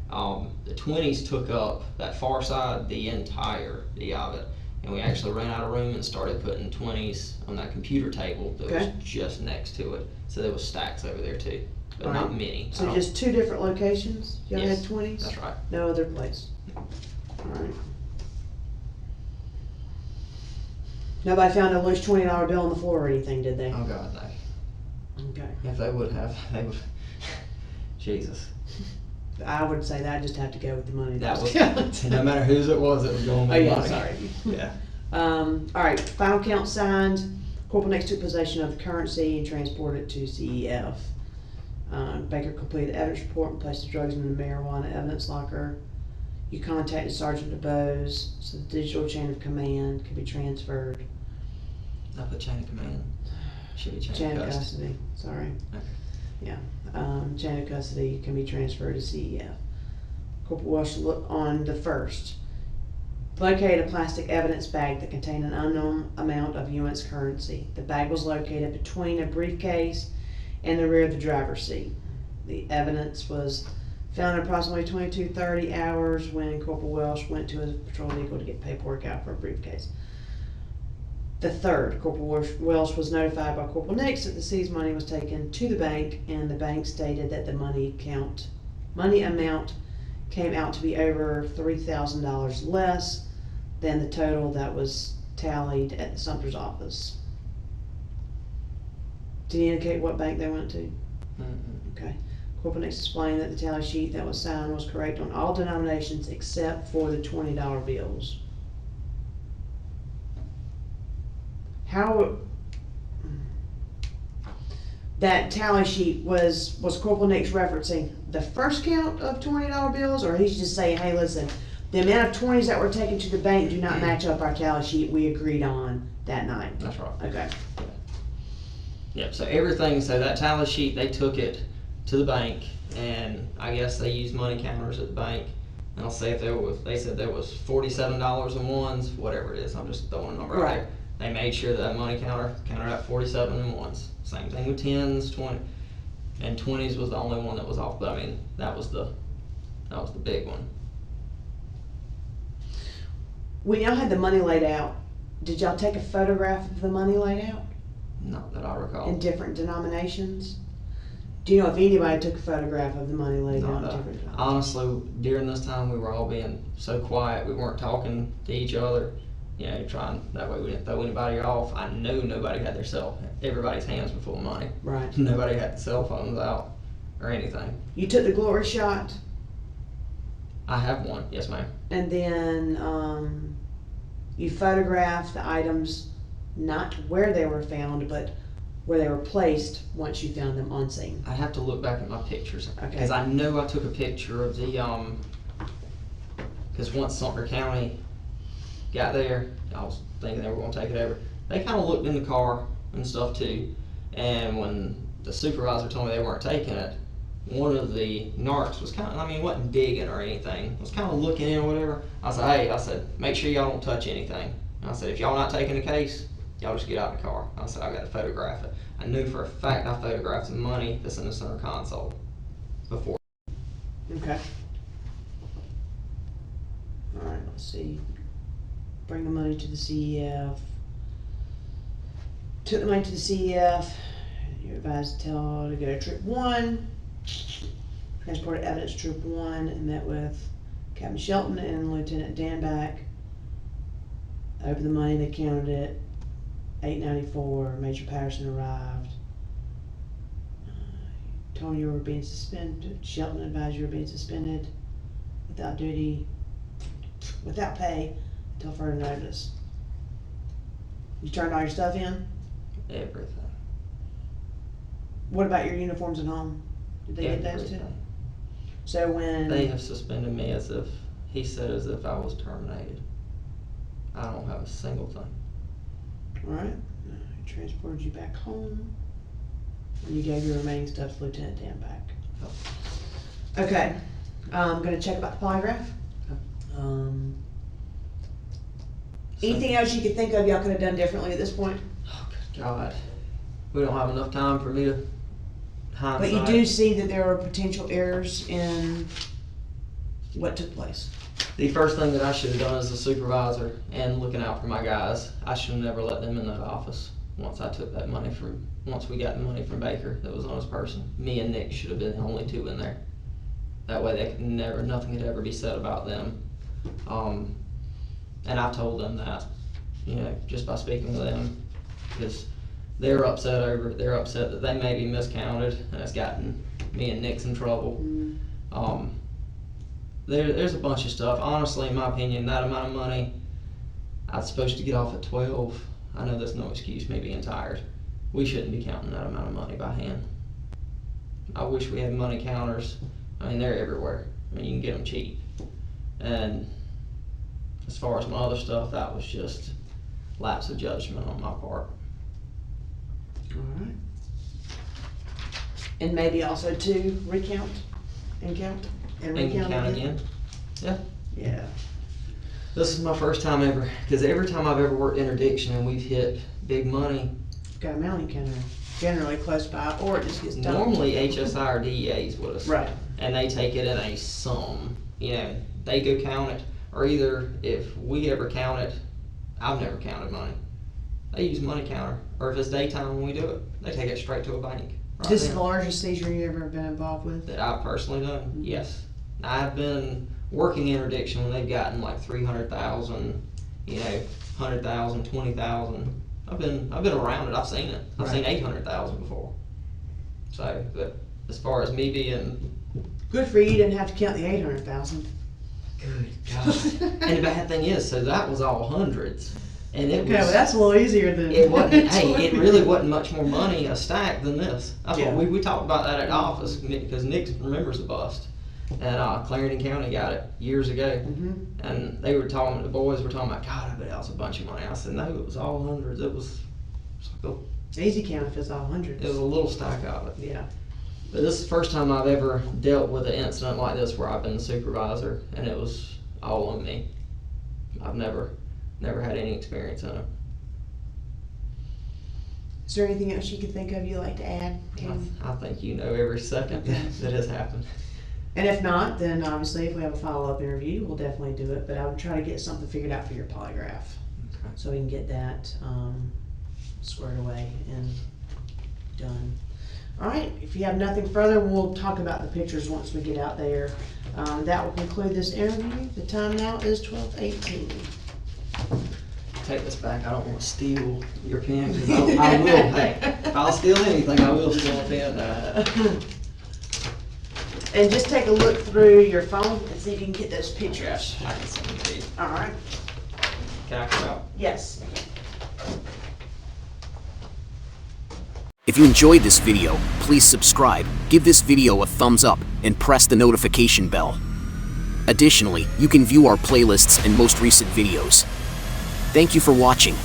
The 20s took up that far side, the entirety of it, and we actually ran out of room and started putting 20s on that computer table that Okay. was just next to it. So there was stacks over there too, but All not right. many. I So don't- just two different locations? Y'all Yes, had 20s? that's right. No other place? Alright. Nobody found a loose $20 bill on the floor or anything, did they? Oh God, no. Okay. If they would have, they would. Jesus. I would say that, I'd just have to go with the money. That was, counted. no matter whose it was going Oh with yeah, money. sorry. Yeah. Alright, final count signed. Corporal Nix took possession of the currency and transported it to CEF. Baker completed the evidence report and placed the drugs in the marijuana evidence locker. You contacted Sergeant DeBose so the digital chain of command could be transferred. I put chain of command. Should be Chain of custody, sorry. Okay. Yeah, chain of custody can be transferred to CEF. Corporal Welsh looked on the first. Located a plastic evidence bag that contained an unknown amount of U.S. currency. The bag was located between a briefcase and the rear of the driver's seat. The evidence was found at approximately 22:30 hours when Corporal Welsh went to his patrol vehicle to get paperwork out for a briefcase. The third, Corporal Welsh was notified by Corporal Nix that the seized money was taken to the bank, and the bank stated that the money amount came out to be over $3,000 less than the total that was tallied at the Sumter's office. Did he indicate what bank they went to? Mm-mm. Okay. Corporal Nix explained that the tally sheet that was signed was correct on all denominations except for the $20 bills. How that tally sheet was Corporal Nix referencing the first count of $20 bills, or he's just saying, hey, listen, the amount of 20s that were taken to the bank do not match up our tally sheet we agreed on that night? That's right. Okay. Yep. So everything. So that tally sheet, they took it to the bank, and I guess they used money counters at the bank. And I'll say if there was, they said there was $47 in ones, whatever it is. I'm just throwing a number out Right. there. They made sure that money counter counted out 47 in ones. Same thing with 10s, 20, and 20s was the only one that was off. But I mean, that was the big one. When y'all had the money laid out, did y'all take a photograph of the money laid out Not that I recall. in different denominations? Do you know if anybody took a photograph of the money laid out No. different times? Honestly, during this time, we were all being so quiet. We weren't talking to each other. You know, trying that way we didn't throw anybody off. I know nobody had their everybody's hands were full of money. Right. Nobody had cell phones out or anything. You took the glory shot, I have one, yes, ma'am. and then you photographed the items, not where they were found, but where they were placed once you found them on scene. I have to look back at my pictures Okay. because I know I took a picture of the because once Sumter County got there, I was thinking they were going to take it over. They kind of looked in the car and stuff too, and when the supervisor told me they weren't taking it, one of the narcs was kind of, I mean, wasn't digging or anything, was kind of looking in or whatever. I said, hey, I said, make sure y'all don't touch anything. And I said, if y'all not taking the case, y'all just get out of the car. I said, I got to photograph it. I knew for a fact I photographed the money that's in the center console before. Okay. All right, let's see. Bring the money to the CEF. Took the money to the CEF. You're advised to tell to go to Troop 1. Transported evidence to Troop 1 and met with Captain Shelton and Lieutenant Danback. Over the money, they counted it. 894. Major Patterson arrived. Told you were being suspended. Shelton advised you were being suspended without duty, without pay, until further notice. You turned all your stuff in? Everything. What about your uniforms at home? Did they get those too? Everything. So when They have suspended me as if, he said as if I was terminated. I don't have a single thing. Alright, transported you back home, and you gave your remaining stuff to Lieutenant Danback. Okay, I'm gonna check about the polygraph. Anything else you could think of y'all could have done differently at this point? Oh, good God. We don't have enough time for me to hindsight. But you do see that there are potential errors in what took place. The first thing that I should have done as a supervisor and looking out for my guys, I should have never let them in that office once I took that money once we got the money from Baker that was on his person. Me and Nick should have been the only two in there. That way they could nothing could ever be said about them. And I told them that, you know, just by speaking with them, because they're upset that they may be miscounted, and it's gotten me and Nick in trouble. There's a bunch of stuff. Honestly, in my opinion, that amount of money, I was supposed to get off at 12. I know that's no excuse, me being tired. We shouldn't be counting that amount of money by hand. I wish we had money counters. I mean, they're everywhere. I mean, you can get them cheap. And as far as my other stuff, that was just lapse of judgment on my part. Alright. And maybe also to recount and count and And recount count again? again. Yeah. Yeah. This is my first time ever, because every time I've ever worked interdiction and we've hit big money, Got a mounting counter generally close by, or it just gets dumped. normally HSI or DEA is with us. Right. And they take it in a sum. You know, they go count it, or either if we ever count it, I've never counted money. They use money counter, or if it's daytime when we do it, they take it straight to a bank. Right This is there. the largest seizure you ever been involved with? That I've personally done, yes. I've been working interdiction when they've gotten like 300,000, you know, 100,000, 20,000. I've been around it. I've seen it. I've seen 800,000 before. So, but as far as me being Good for you, you didn't have to count the 800,000. good God, and the bad thing is, so that was all hundreds, and it Okay, was. well that's a little easier than. It wasn't. Hey, it really wasn't much more money a stack than this. That's Yeah. what we talked about that at the office because Nick remembers the bust, and Clarendon County got it years ago, and they were talking. The boys were talking about, God, I bet that was a bunch of money. I said, no, it was all hundreds. It was like Easy count if it's all hundreds. it was a little stack of it. Yeah. But this is the first time I've ever dealt with an incident like this where I've been the supervisor, and it was all on me. I've never had any experience in it. Is there anything else you could think of you'd like to add? I think you know every second that has happened. And if not, then obviously if we have a follow-up interview, we'll definitely do it. But I would try to get something figured out for your polygraph. Okay. So we can get that squared away and done. All right, if you have nothing further, we'll talk about the pictures once we get out there. That will conclude this interview. The time now is 12:18. Take this back. I don't want to steal your pen, because I will. Hey, if I'll steal anything, I will steal a pen. And just take a look through your phone and see if you can get those pictures. I can send them to you. All right. Can I come out? Yes. If you enjoyed this video, please subscribe, give this video a thumbs up, and press the notification bell. Additionally, you can view our playlists and most recent videos. Thank you for watching.